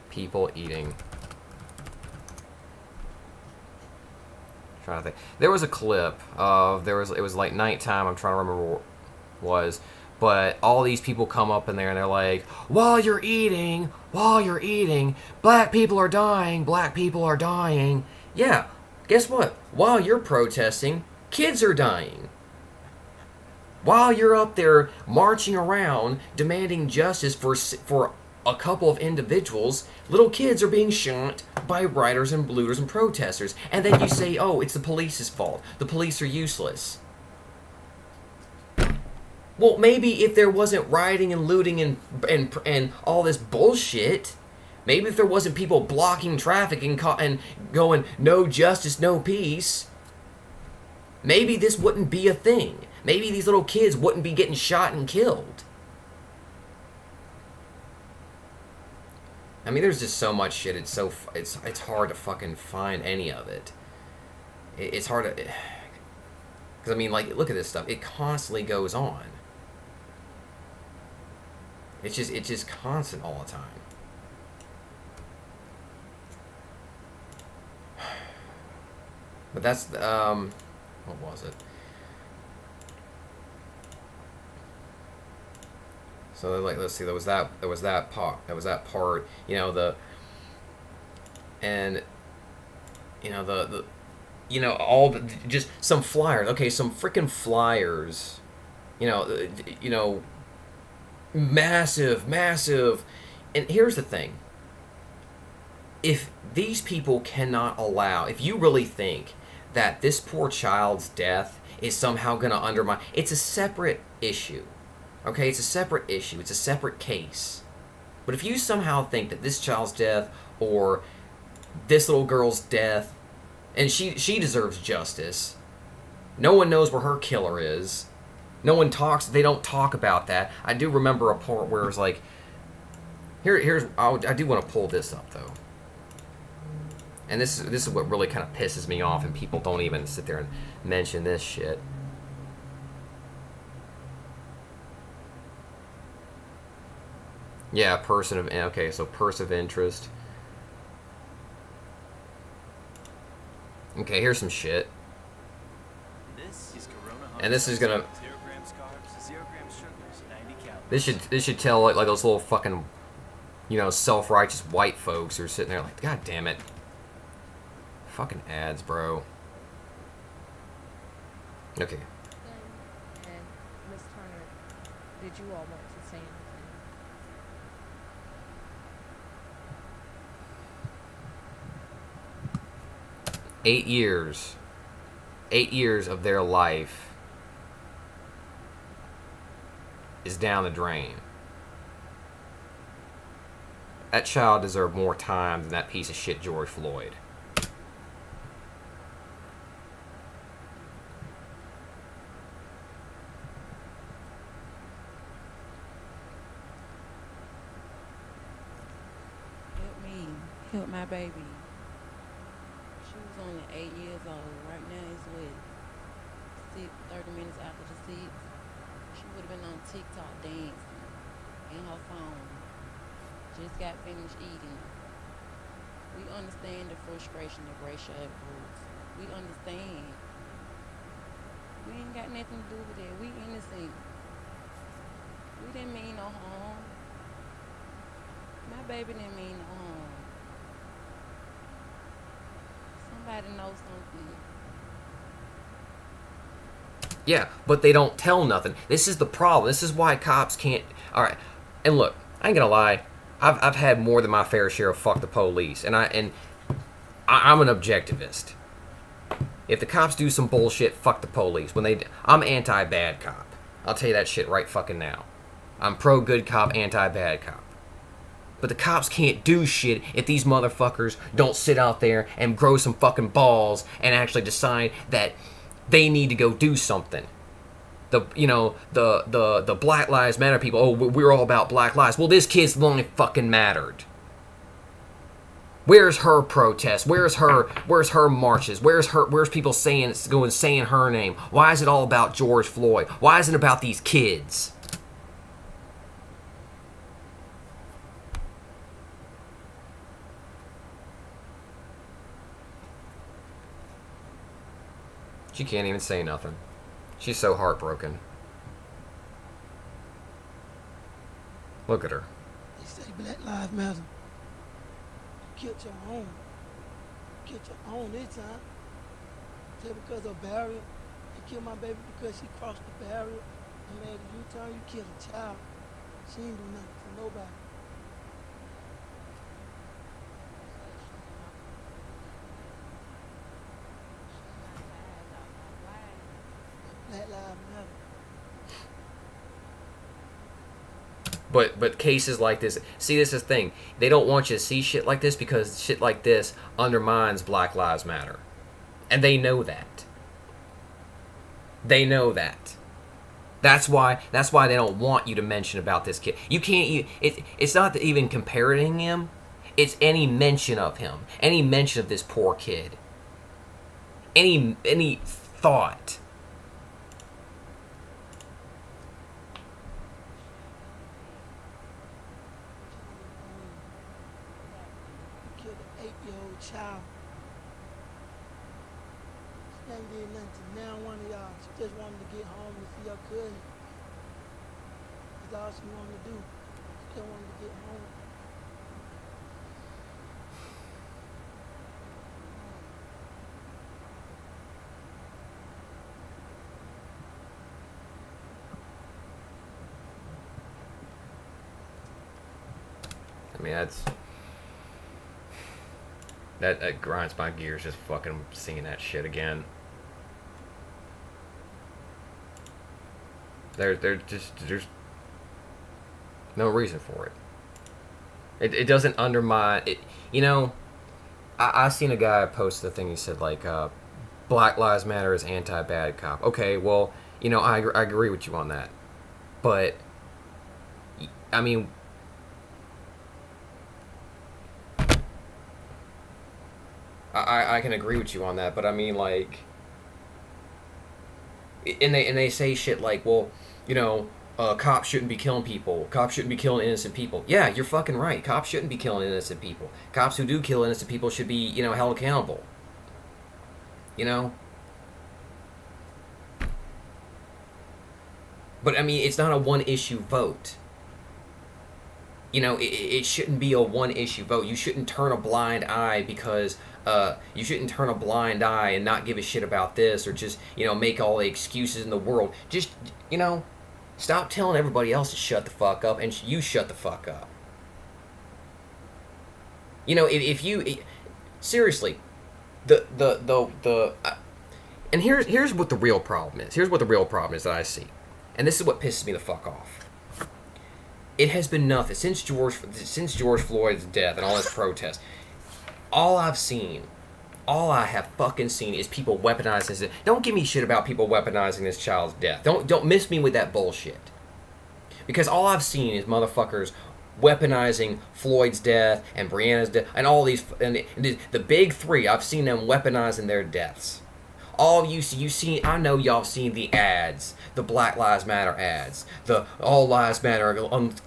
People eating. Trying to think. There was a clip of it was like nighttime. I'm trying to remember what it was, but all these people come up in there and they're like, while you're eating, black people are dying. Yeah, guess what? While you're protesting, kids are dying. While you're up there marching around demanding justice for a couple of individuals, little kids are being shot by rioters and looters and protesters. And then you say, oh, it's the police's fault. The police are useless. Well, maybe if there wasn't rioting and looting and all this bullshit, maybe if there wasn't people blocking traffic and going, no justice, no peace, maybe this wouldn't be a thing. Maybe these little kids wouldn't be getting shot and killed. I mean, there's just so much shit. It's hard to fucking find any of it. It's hard to, because I mean, like, look at this stuff. It constantly goes on. It's just constant all the time. But that's what was it? So like, let's see, there was that part, you know, the all the, just some flyers. Okay, some freaking flyers. Massive. And here's the thing. If these people cannot allow, if you really think that this poor child's death is somehow going to undermine, it's a separate issue. Okay, it's a separate issue. It's a separate case. But if you somehow think that this child's death or this little girl's death, and she deserves justice, no one knows where her killer is. No one talks. They don't talk about that. I do remember a part where it's like, I do want to pull this up though. And this is what really kind of pisses me off, and people don't even sit there and mention this shit. Yeah, person of interest. Okay, here's some shit. This is Corona. And this is gonna. 0 grams carbs, 0 grams sugars, 90 calories. This should tell like those little fucking, self-righteous white folks who are sitting there like, God damn it. Fucking ads, bro. Okay. And Miss Turner, did you all want to say anything? 8 years. 8 years of their life is down the drain. That child deserved more time than that piece of shit George Floyd. Help my baby. She was only 8 years old. Right now it's what? 30 minutes after the 6. She would have been on TikTok dancing in her phone. Just got finished eating. We understand the frustration of racial groups. We understand. We ain't got nothing to do with it. We innocent. We didn't mean no harm. My baby didn't mean no harm. somebody knows something. Yeah, but they don't tell nothing. This is the problem. This is why cops can't. All right, and look, I ain't gonna lie. I've had more than my fair share of fuck the police, and I'm an objectivist. If the cops do some bullshit, fuck the police. I'm anti-bad cop. I'll tell you that shit right fucking now. I'm pro-good cop, anti-bad cop. But the cops can't do shit if these motherfuckers don't sit out there and grow some fucking balls and actually decide that they need to go do something. The Black Lives Matter people, oh, we're all about Black Lives. Well, this kid's the one that fucking mattered. Where's her protest? Where's her marches? Where's people saying her name? Why is it all about George Floyd? Why isn't it about these kids? She can't even say nothing. She's so heartbroken. Look at her. They say Black Lives Matter. Killed your own. Killed your own this time. Just because of barrier. You killed my baby because she crossed the barrier and made a U-turn. You killed a child. She ain't do nothing for nobody. Black Lives Matter. But cases like this, see, this is the thing. They don't want you to see shit like this because shit like this undermines Black Lives Matter. And they know that. They know that. That's why they don't want you to mention about this kid. You can't. It's not even comparing him. It's any mention of him. Any mention of this poor kid. Any thought. You killed an 8-year-old child. She ain't did nothing to now one of y'all. She just wanted to get home to see her cousin. That's all she wanted to do. She just wanted to get home. I mean, that grinds my gears just fucking seeing that shit again. There's no reason for it. It doesn't undermine it. You know, I seen a guy post the thing. He said like, Black Lives Matter is anti-bad cop. Okay, well, you know, I agree with you on that, but I mean. I can agree with you on that, but I mean, like, and they say shit like, well, you know, cops shouldn't be killing people. Cops shouldn't be killing innocent people. Yeah, you're fucking right. Cops shouldn't be killing innocent people. Cops who do kill innocent people should be, you know, held accountable. You know? But, I mean, it's not a one-issue vote. You know, it shouldn't be a one-issue vote. You shouldn't turn a blind eye because... you shouldn't turn a blind eye and not give a shit about this or just, you know, make all the excuses in the world. Just, you know, stop telling everybody else to shut the fuck up and you shut the fuck up. You know, if you... seriously, and here's what the real problem is. Here's what the real problem is that I see. And this is what pisses me the fuck off. It has been nothing since George Floyd's death and all his protests. All I have fucking seen is people weaponizing this. Don't give me shit about people weaponizing this child's death. Don't miss me with that bullshit. Because all I've seen is motherfuckers weaponizing Floyd's death and Breonna's death and all these and the big three. I've seen them weaponizing their deaths. All you see, I know y'all seen the ads, the Black Lives Matter ads, the All Lives Matter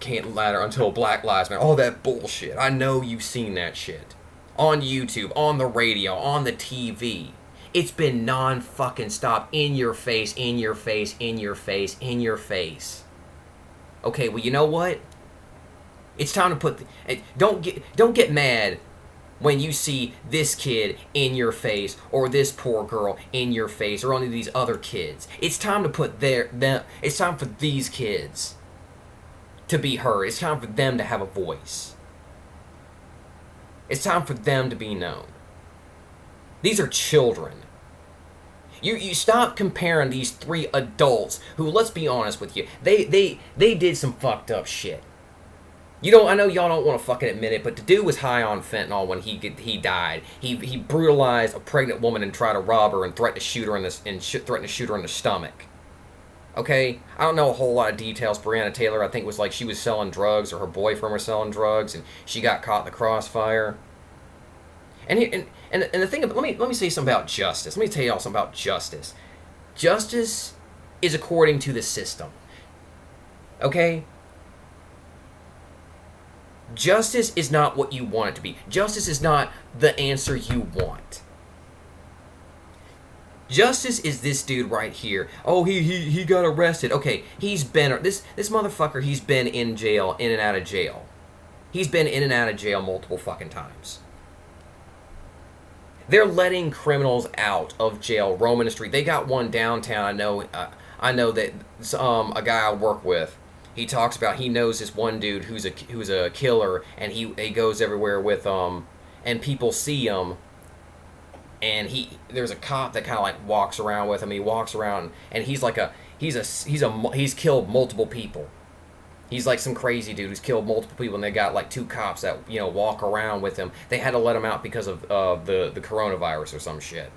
can't matter until Black Lives Matter, all that bullshit. I know you've seen that shit. On YouTube, on the radio, on the TV. It's been non-fucking stop, in your face, in your face, in your face, in your face. Okay, well, you know what? It's time to put don't get mad when you see this kid in your face, or this poor girl in your face, or any of these other kids. It's time to put it's time for these kids to be heard. It's time for them to have a voice. It's time for them to be known. These are children. You stop comparing these 3 adults who, let's be honest with you, they did some fucked up shit. I know y'all don't want to fucking admit it, but the dude was high on fentanyl when he died. He brutalized a pregnant woman and tried to rob her and threatened to shoot her in the stomach. Okay, I don't know a whole lot of details. Breonna Taylor, I think, was like she was selling drugs, or her boyfriend was selling drugs, and she got caught in the crossfire. And the thing, let me say something about justice. Let me tell y'all something about justice. Justice is according to the system. Okay? Justice is not what you want it to be. Justice is not the answer you want. Justice is this dude right here. Oh, he got arrested. Okay, he's been this motherfucker. He's been in jail, in and out of jail. He's been in and out of jail multiple fucking times. They're letting criminals out of jail roaming the street. They got one downtown. I know that a guy I work with. He talks about he knows this one dude who's a killer, and he goes everywhere with and people see him, and there's a cop that kind of like walks around with him. He walks around, and he's killed multiple people. He's like some crazy dude who's killed multiple people, and they got like 2 cops that walk around with him. They had to let him out because of the coronavirus or some shit.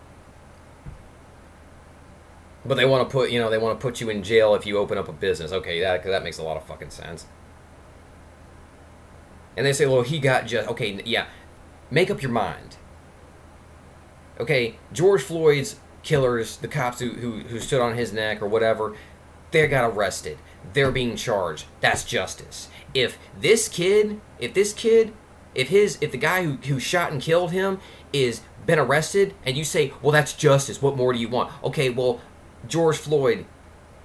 But they want to put you in jail if you open up a business. Okay, that makes a lot of fucking sense. And they say, well, he got just... Okay, yeah. Make up your mind. Okay, George Floyd's killers, the cops who stood on his neck or whatever, they got arrested. They're being charged. That's justice. If the guy who shot and killed him is been arrested, and you say, well, that's justice, what more do you want? Okay, well, George Floyd,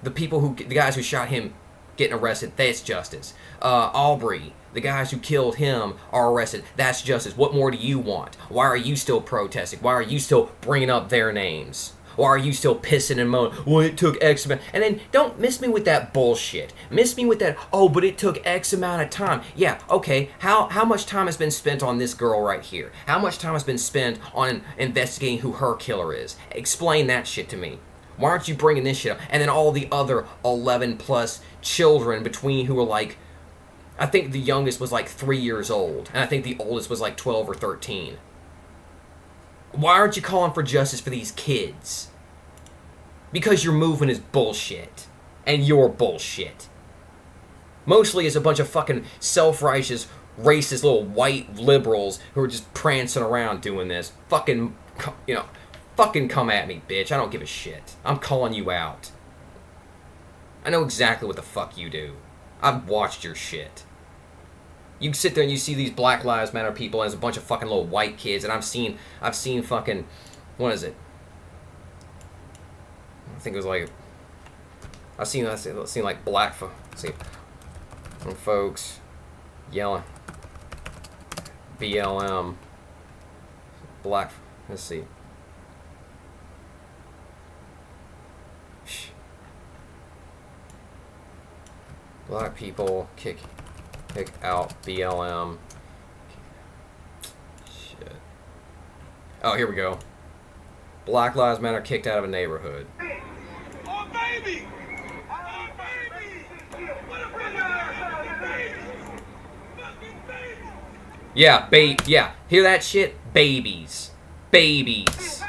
the guys who shot him getting arrested, that's justice. Aubrey, the guys who killed him are arrested, that's justice. What more do you want? Why are you still protesting? Why are you still bringing up their names? Why are you still pissing and moaning? Well, it took X amount. And then don't miss me with that bullshit. Miss me with that, oh, but it took X amount of time. Yeah, okay, how much time has been spent on this girl right here? How much time has been spent on investigating who her killer is? Explain that shit to me. Why aren't you bringing this shit up? And then all the other 11 plus children between who were like, I think the youngest was like 3 years old, and I think the oldest was like 12 or 13. Why aren't you calling for justice for these kids? Because your movement is bullshit. And you're bullshit. Mostly it's a bunch of fucking self-righteous, racist little white liberals who are just prancing around doing this. Fucking come at me, bitch. I don't give a shit. I'm calling you out. I know exactly what the fuck you do. I've watched your shit. You sit there and you see these Black Lives Matter people as a bunch of fucking little white kids, and I've seen fucking, what is it? I think it was like, I've seen like black folks yelling, BLM, black, let's see. Black people kick out BLM. Shit. Oh, here we go. Black Lives Matter kicked out of a neighborhood. Oh, baby! Oh, baby! What a baby! Fucking baby! Yeah, hear that shit? Babies. Babies.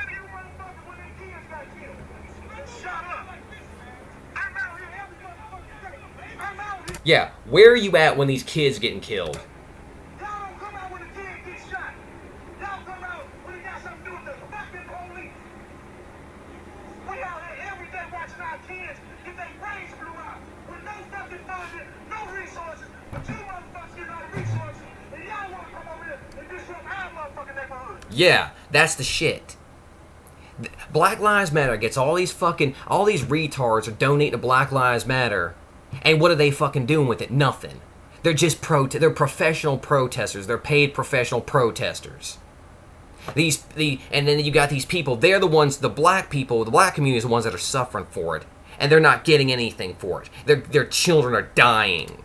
Yeah, where are you at when these kids getting killed? Y'all don't come out when a kid gets shot. Y'all come out when it got something to do with the fucking police. We out here every day watching our kids get their brains blew out with no fucking funding, no resources, but you motherfuckers get all the resources, and y'all want to come over here and disrupt our motherfucking neighborhood. Yeah, that's the shit. Black Lives Matter gets all these retards are donating to Black Lives Matter. And what are they fucking doing with it? Nothing. They're just they're professional protesters. They're paid professional protesters. And then you got these people. They're the ones, the black people, the black community is the ones that are suffering for it, and they're not getting anything for it. Their children are dying.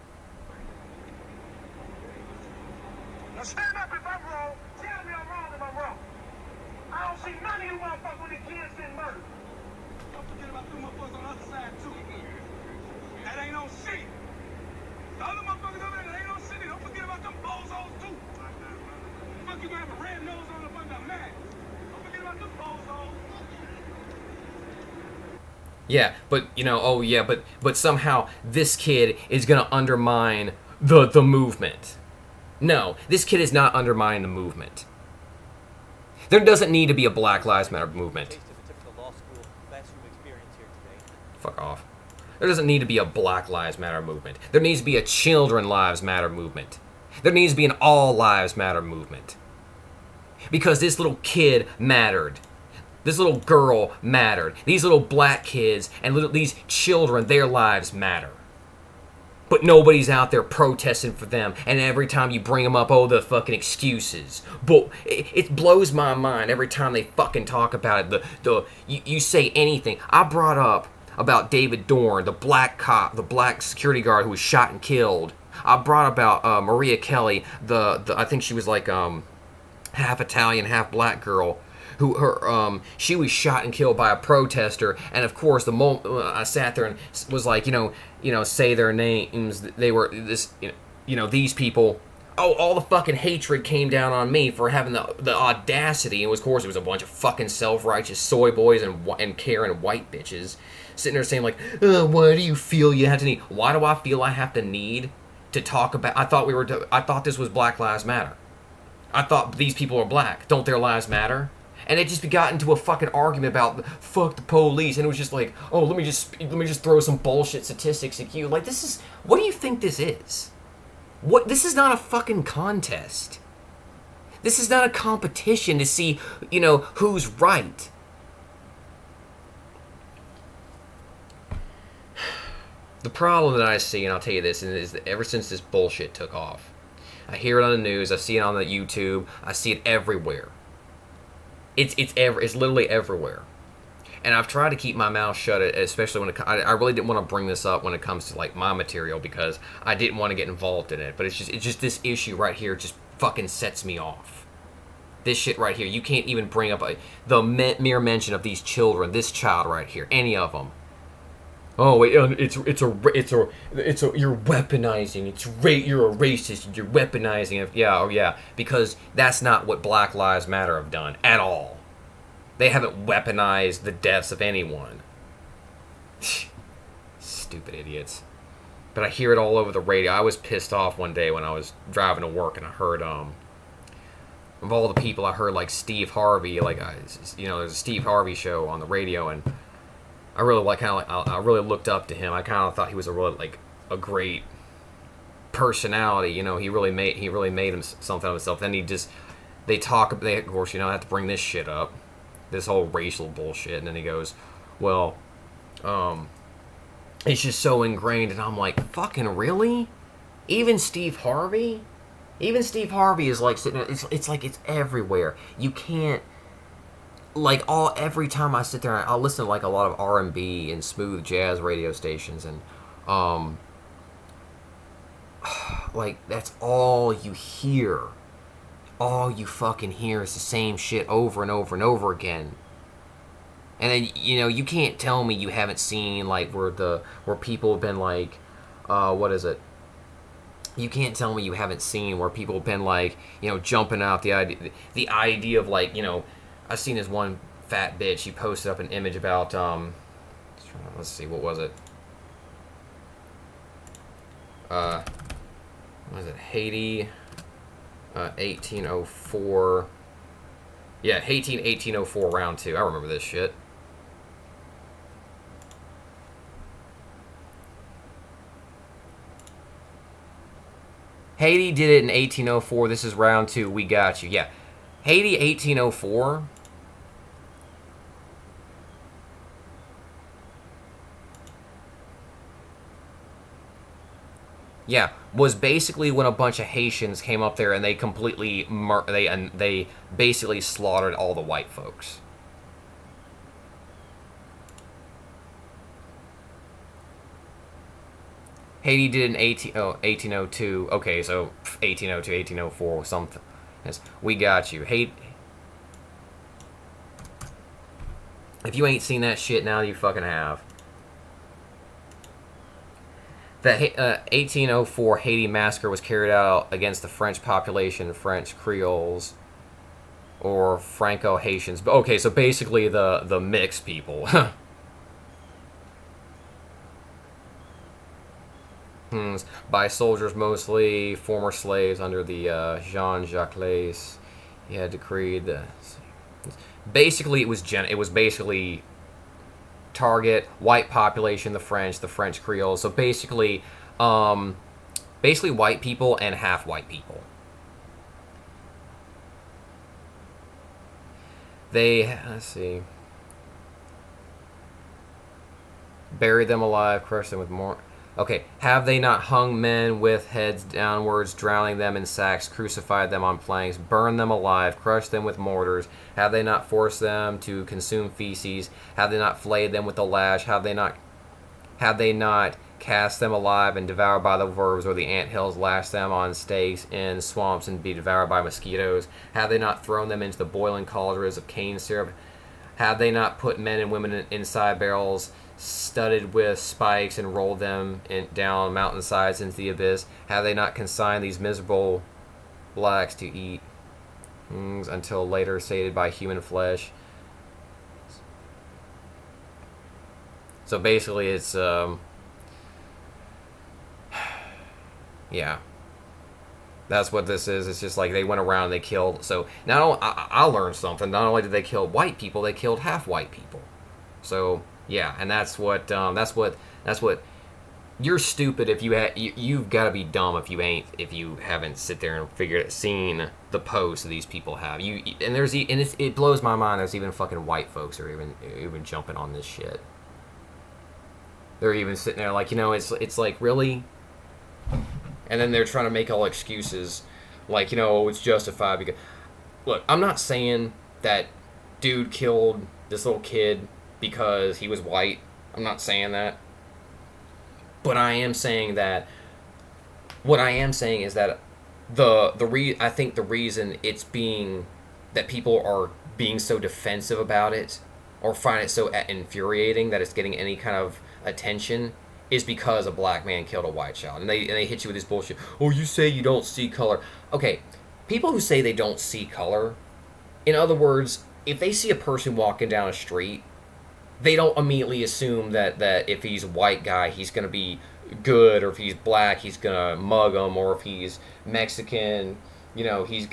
Now stand up if I'm wrong. Tell me I'm wrong if I'm wrong. I don't see none of you motherfuckers when the kids getting murdered. Don't forget about them motherfuckers on the other side too. That ain't no shit. The other motherfuckers over there that ain't no shit. Don't forget about them bozos too. Fuck you gonna have a red nose on up under a mask. Don't forget about them bozos. Yeah, but but somehow this kid is gonna undermine the movement. No, this kid is not undermining the movement. There doesn't need to be a Black Lives Matter movement. Fuck off. There doesn't need to be a Black Lives Matter movement. There needs to be a Children Lives Matter movement. There needs to be an All Lives Matter movement. Because this little kid mattered. This little girl mattered. These little black kids and these children, their lives matter. But nobody's out there protesting for them. And every time you bring them up, oh, the fucking excuses. But it blows my mind every time they fucking talk about it. You say anything. I brought up about David Dorn, the black cop, the black security guard who was shot and killed. I brought about Maria Kelly, I think she was like half Italian, half black girl. She was shot and killed by a protester, and of course, the moment I sat there and was like, say their names. They were this, these people. Oh, all the fucking hatred came down on me for having the audacity. And of course, it was a bunch of fucking self-righteous soy boys and Karen white bitches sitting there saying like, why do you feel you have to need? Why do I feel I have to need to talk about? I thought this was Black Lives Matter. I thought these people are black. Don't their lives matter? And it just got into a fucking argument about fuck the police, and it was just like, oh, let me just throw some bullshit statistics at you. Like, this is, what do you think this is? This is not a fucking contest. This is not a competition to see, who's right. The problem that I see, and I'll tell you this, is that ever since this bullshit took off, I hear it on the news, I see it on the YouTube, I see it everywhere. It's literally everywhere, and I've tried to keep my mouth shut, especially when I really didn't want to bring this up when it comes to like my material because I didn't want to get involved in it. But it's just this issue right here just fucking sets me off. This shit right here, you can't even bring up the mere mention of these children, this child right here, any of them. Oh wait, you're weaponizing. You're a racist. You're weaponizing it. Yeah, because that's not what Black Lives Matter have done at all. They haven't weaponized the deaths of anyone. Stupid idiots. But I hear it all over the radio. I was pissed off one day when I was driving to work and I heard of all the people I heard like Steve Harvey, there's a Steve Harvey show on the radio and. I really I really looked up to him. I kind of thought he was a great personality. He really made him something of himself. Then of course, I have to bring this shit up, this whole racial bullshit. And then he goes, well, it's just so ingrained. And I'm like, fucking really? Even Steve Harvey is like sitting there. It's like it's everywhere. You can't. Every time I sit there, I'll listen to a lot of R&B and smooth jazz radio stations, and that's all you hear. All you fucking hear is the same shit over and over and over again. And then you can't tell me you haven't seen where people have been what is it? You can't tell me you haven't seen where people have been jumping out the idea of I've seen this one fat bitch. She posted up an image about let's see, what was it? What was it? Haiti, 1804. Yeah, Haiti, 1804, round 2. I remember this shit. Haiti did it in 1804. This is round 2. We got you. Yeah, Haiti, 1804. Yeah, was basically when a bunch of Haitians came up there and they completely they basically slaughtered all the white folks. Haiti did in 1802. Okay, so 1802, 1804, something. Yes, we got you. Haiti. If you ain't seen that shit now, you fucking have. The 1804 Haiti massacre was carried out against the French population, French Creoles, or Franco-Haitians. But okay, so basically the mixed people. By soldiers mostly, former slaves under the Jean-Jacques. He had decreed the. Basically, it was basically target white population, the French Creoles. So basically white people and half white people. Let's see, buried them alive, crushed them with more. Okay, have they not hung men with heads downwards, drowning them in sacks, crucified them on planks, burned them alive, crushed them with mortars? Have they not forced them to consume feces? Have they not flayed them with the lash? Have they not cast them alive and devoured by the worms, or the anthills lashed them on stakes in swamps and be devoured by mosquitoes? Have they not thrown them into the boiling cauldrons of cane syrup? Have they not put men and women inside barrels studded with spikes and rolled them down mountainsides into the abyss? Have they not consigned these miserable blacks to eat until later sated by human flesh? So basically it's yeah, that's what this is. It's just like they went around and they killed. So now I learned something. Not only did they kill white people, they killed half white people. So yeah, and that's what you're stupid if you've got to be dumb if you haven't sit there and seen the posts that these people have. It blows my mind. There's even fucking white folks are even jumping on this shit. They're even sitting there like, it's like, really? And then they're trying to make all excuses like, it's justified because look, I'm not saying that dude killed this little kid because he was white. I'm not saying that. But I am saying that what I am saying is that I think the reason it's being that people are being so defensive about it or find it so infuriating that it's getting any kind of attention is because a black man killed a white child. And they hit you with this bullshit. Oh, you say you don't see color. Okay, people who say they don't see color, in other words, if they see a person walking down a street, they don't immediately assume that if he's a white guy, he's going to be good, or if he's black, he's going to mug him, or if he's Mexican, he's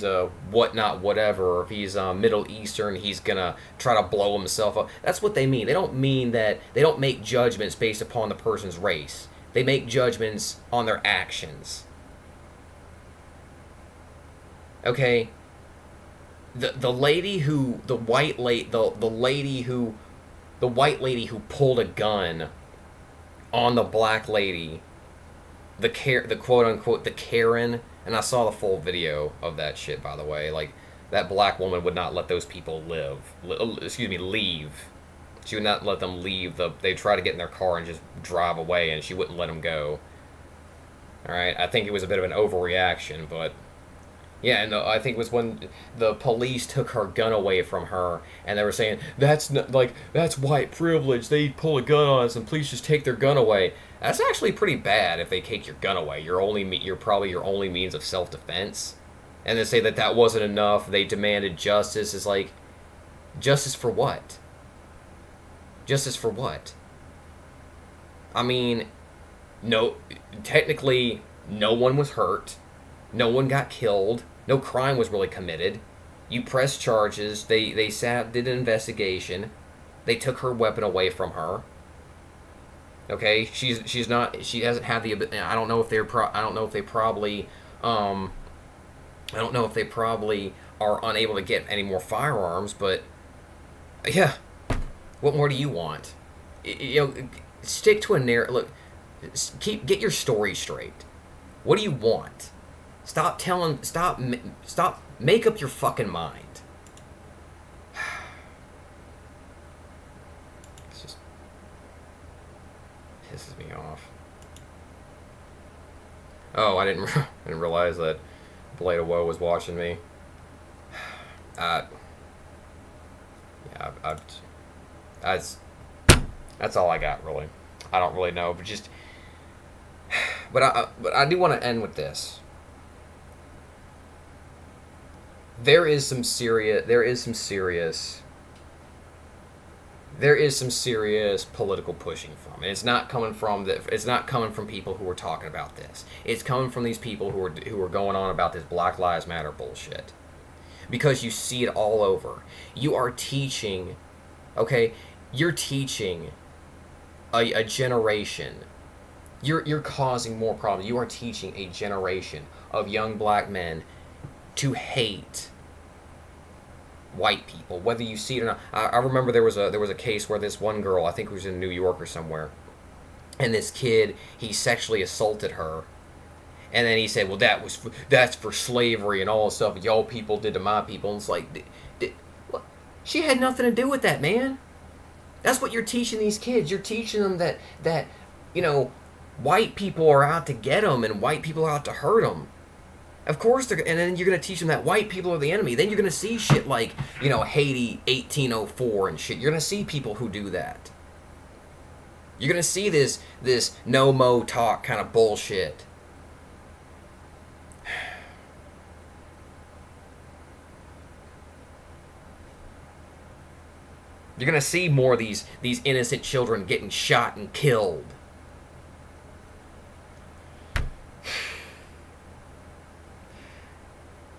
a whatnot, whatever, or if he's Middle Eastern, he's going to try to blow himself up. That's what they mean. They don't mean that they don't make judgments based upon the person's race. They make judgments on their actions. Okay? The white lady who pulled a gun on the black lady, the quote unquote the Karen, and I saw the full video of that shit, by the way. Like, that black woman would not let those people leave. She would not let them leave. They try to get in their car and just drive away, and she wouldn't let them go. All right, I think it was a bit of an overreaction, but. Yeah, and I think it was when the police took her gun away from her, and they were saying, that's white privilege. They pull a gun on us, and police just take their gun away. That's actually pretty bad if they take your gun away. You're probably your only means of self-defense. And to say that wasn't enough, they demanded justice, is like, justice for what? Justice for what? I mean, technically, no one was hurt. No one got killed. No crime was really committed. You pressed charges. They did an investigation. They took her weapon away from her. Okay, she hasn't had the. I don't know if they probably are unable to get any more firearms. But yeah, what more do you want? Stick to a narrative. Look, Get your story straight. What do you want? Make up your fucking mind. It's just pisses me off. Oh, I didn't realize that Blade of Woe was watching me. Yeah, that's all I got, really. I don't really know, but I do want to end with this. There is some serious political pushing from it. It's not coming from people who are talking about this. It's coming from these people who are going on about this Black Lives Matter bullshit. Because you see it all over. You are teaching, okay? You're teaching a generation. You're causing more problems. You are teaching a generation of young black men to hate white people, whether you see it or not. I remember there was a case where this one girl, I think it was in New York or somewhere, and this kid, he sexually assaulted her, and then he said, well, that's for slavery and all this stuff y'all people did to my people. And it's like, what? She had nothing to do with that, man. That's what you're teaching these kids. You're teaching them that white people are out to get them and white people are out to hurt them. Of course, and then you're going to teach them that white people are the enemy. Then you're going to see shit like, Haiti 1804 and shit. You're going to see people who do that. You're going to see this no-mo talk kind of bullshit. You're going to see more of these innocent children getting shot and killed.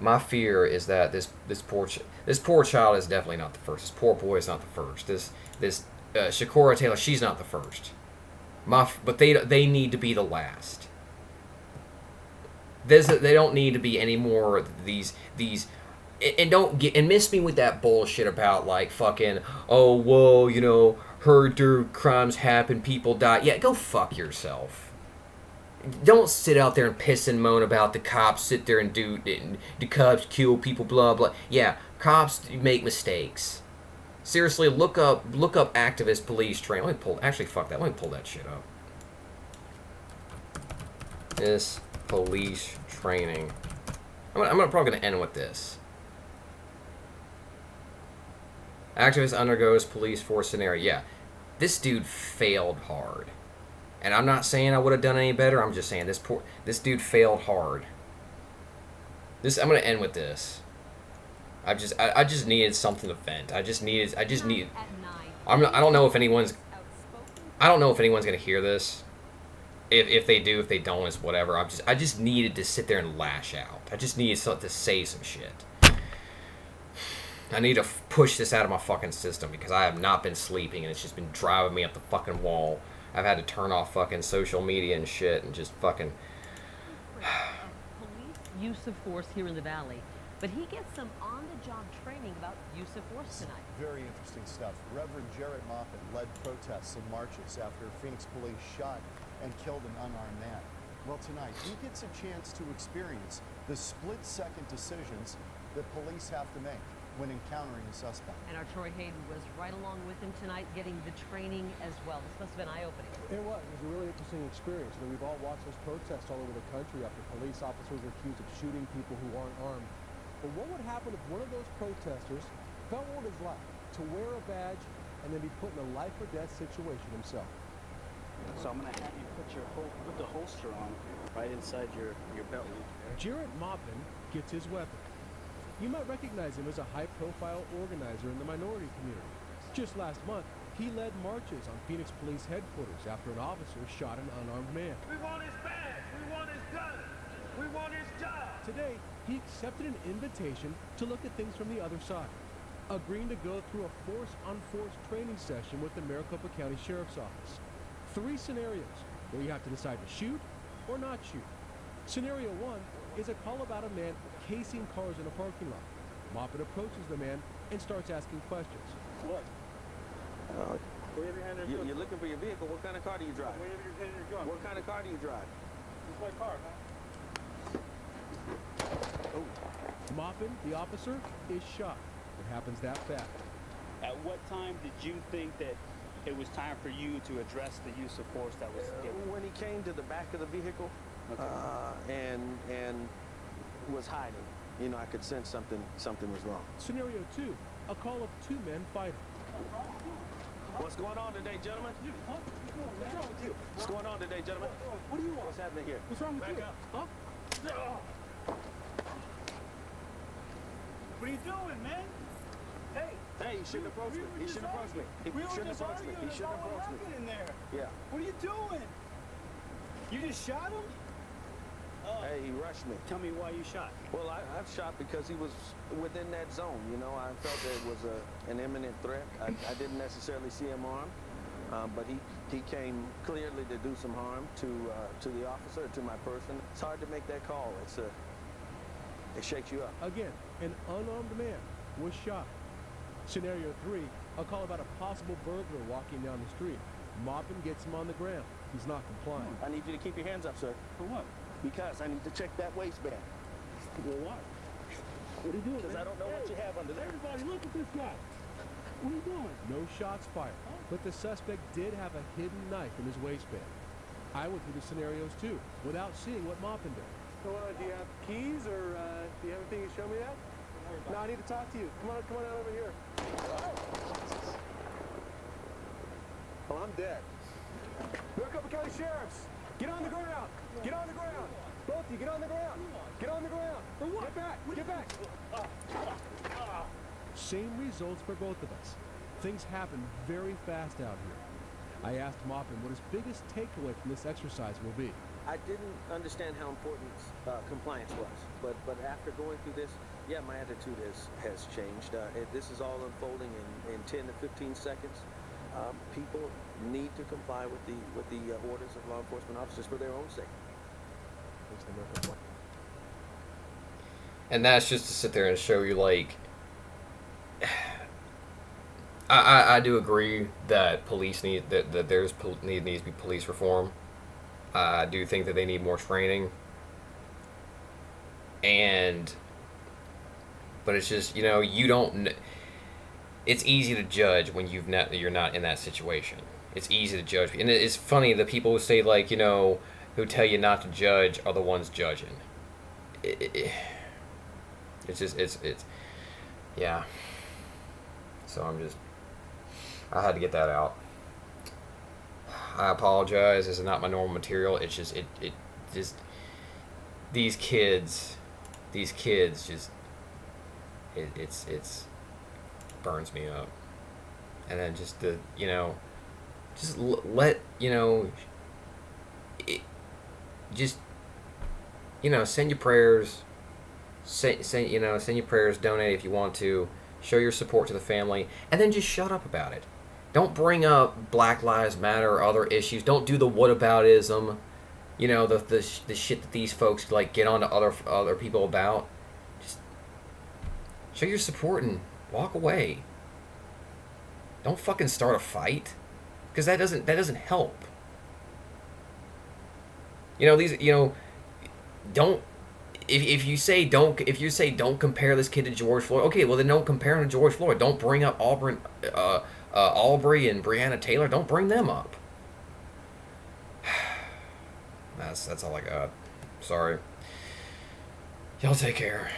My fear is that this poor child is definitely not the first. This poor boy is not the first. This Shakura Taylor, she's not the first. But they need to be the last. They don't need to be any more of these. And miss me with that bullshit about like fucking, oh whoa, herder crimes happen, people die. Yeah, go fuck yourself. Don't sit out there and piss and moan about the cops sit there and the cops kill people, blah blah. Yeah, cops make mistakes. Seriously, look up activist police training. Let me pull that shit up. This police training. I'm probably gonna end with this. Activist undergoes police force scenario. Yeah, this dude failed hard. And I'm not saying I would have done any better. I'm just saying this dude failed hard. I'm gonna end with this. I just needed something to vent. I don't know if anyone's gonna hear this. If they do, if they don't, it's whatever. I just needed to sit there and lash out. I just needed to say some shit. I need to push this out of my fucking system because I have not been sleeping and it's just been driving me up the fucking wall. I've had to turn off fucking social media and shit and just fucking... Police use of force here in the Valley, but he gets some on-the-job training about use of force tonight. Very interesting stuff. Reverend Jared Moffat led protests and marches after Phoenix police shot and killed an unarmed man. Well, tonight, he gets a chance to experience the split-second decisions that police have to make when encountering a suspect. And our Troy Hayden was right along with him tonight, getting the training as well. This must have been eye-opening. It was a really interesting experience. We've all watched those protests all over the country after police officers are accused of shooting people who aren't armed. But what would happen if one of those protesters felt what it was like to wear a badge and then be put in a life-or-death situation himself? So I'm going to have you put the holster on right inside your belt loop there. Jared Moffat gets his weapon. You might recognize him as a high-profile organizer in the minority community. Just last month, he led marches on Phoenix Police headquarters after an officer shot an unarmed man. We want his badge. We want his gun. We want his job. Today, he accepted an invitation to look at things from the other side, agreeing to go through a force-on-force training session with the Maricopa County Sheriff's Office. 3 scenarios where you have to decide to shoot or not shoot. Scenario 1 is a call about a man casing cars in a parking lot. Moffat approaches the man and starts asking questions. What? Wave your hand in You're looking for your vehicle. What kind of car do you drive? Wave your hand in your gun. What kind of car do you drive? It's my car, man. Maupin, the officer, is shot. It happens that fast. At what time did you think that it was time for you to address the use of force that was given? When he came to the back of the vehicle, and was hiding, you know, I could sense something was wrong. Scenario 2, a call of two men fighting. What's going on today, gentlemen? What's wrong with you? What's going on today, gentlemen? What do you want? What's happening here? What's wrong with you? Huh? What are you doing, man? Hey. Hey, he shouldn't approach me. He shouldn't approach me. He shouldn't approach me. He shouldn't approach me. In there. Yeah. What are you doing? You just shot him? Hey, he rushed me. Tell me why you shot. Well, I've shot because he was within that zone. You know, I felt that it was an imminent threat. I didn't necessarily see him armed, but he came clearly to do some harm to the officer, to my person. It's hard to make that call. It shakes you up. Again, an unarmed man was shot. Scenario 3, a call about a possible burglar walking down the street. Maupin gets him on the ground. He's not complying. I need you to keep your hands up, sir. For what? Because I need to check that waistband. Well, why? What are you doing? Because I don't know what you have under there. Everybody, look at this guy. What are you doing? No shots fired, but the suspect did have a hidden knife in his waistband. I went through the scenarios too, without seeing what Maupin did. So, do you have keys, or do you have anything to show me that? No, I need to talk to you. Come on out over here. Well, I'm dead. Maricopa County Sheriffs, get on the ground. Get on the ground. Both of you, get on the ground. Get on the ground. For what? Get back. Get back. Same results for both of us. Things happen very fast out here. I asked Maupin what his biggest takeaway from this exercise will be. I didn't understand how important compliance was, but after going through this, yeah, my attitude has changed. This is all unfolding in 10 to 15 seconds. People need to comply with the orders of law enforcement officers for their own sake. And that's just to sit there and show you, like, I do agree that police need that needs to be police reform. I do think that they need more training, but it's just, you know, you don't. It's easy to judge when you're not in that situation. It's easy to judge, and it's funny, the people who say, like, you know, who tell you not to judge are the ones judging. It's yeah. So I had to get that out. I apologize. This is not my normal material. It's just these kids just it's burns me up. And then just let, you know, send your prayers. Send your prayers. Donate if you want to. Show your support to the family, and then just shut up about it. Don't bring up Black Lives Matter or other issues. Don't do the whataboutism. You know, the shit that these folks like get on to other people about. Just show your support and walk away. Don't fucking start a fight, because that doesn't help. You know, don't. If you say don't compare this kid to George Floyd, okay, well then don't compare him to George Floyd. Don't bring up Aubrey and Breonna Taylor. Don't bring them up. That's all I got. Sorry. Y'all take care.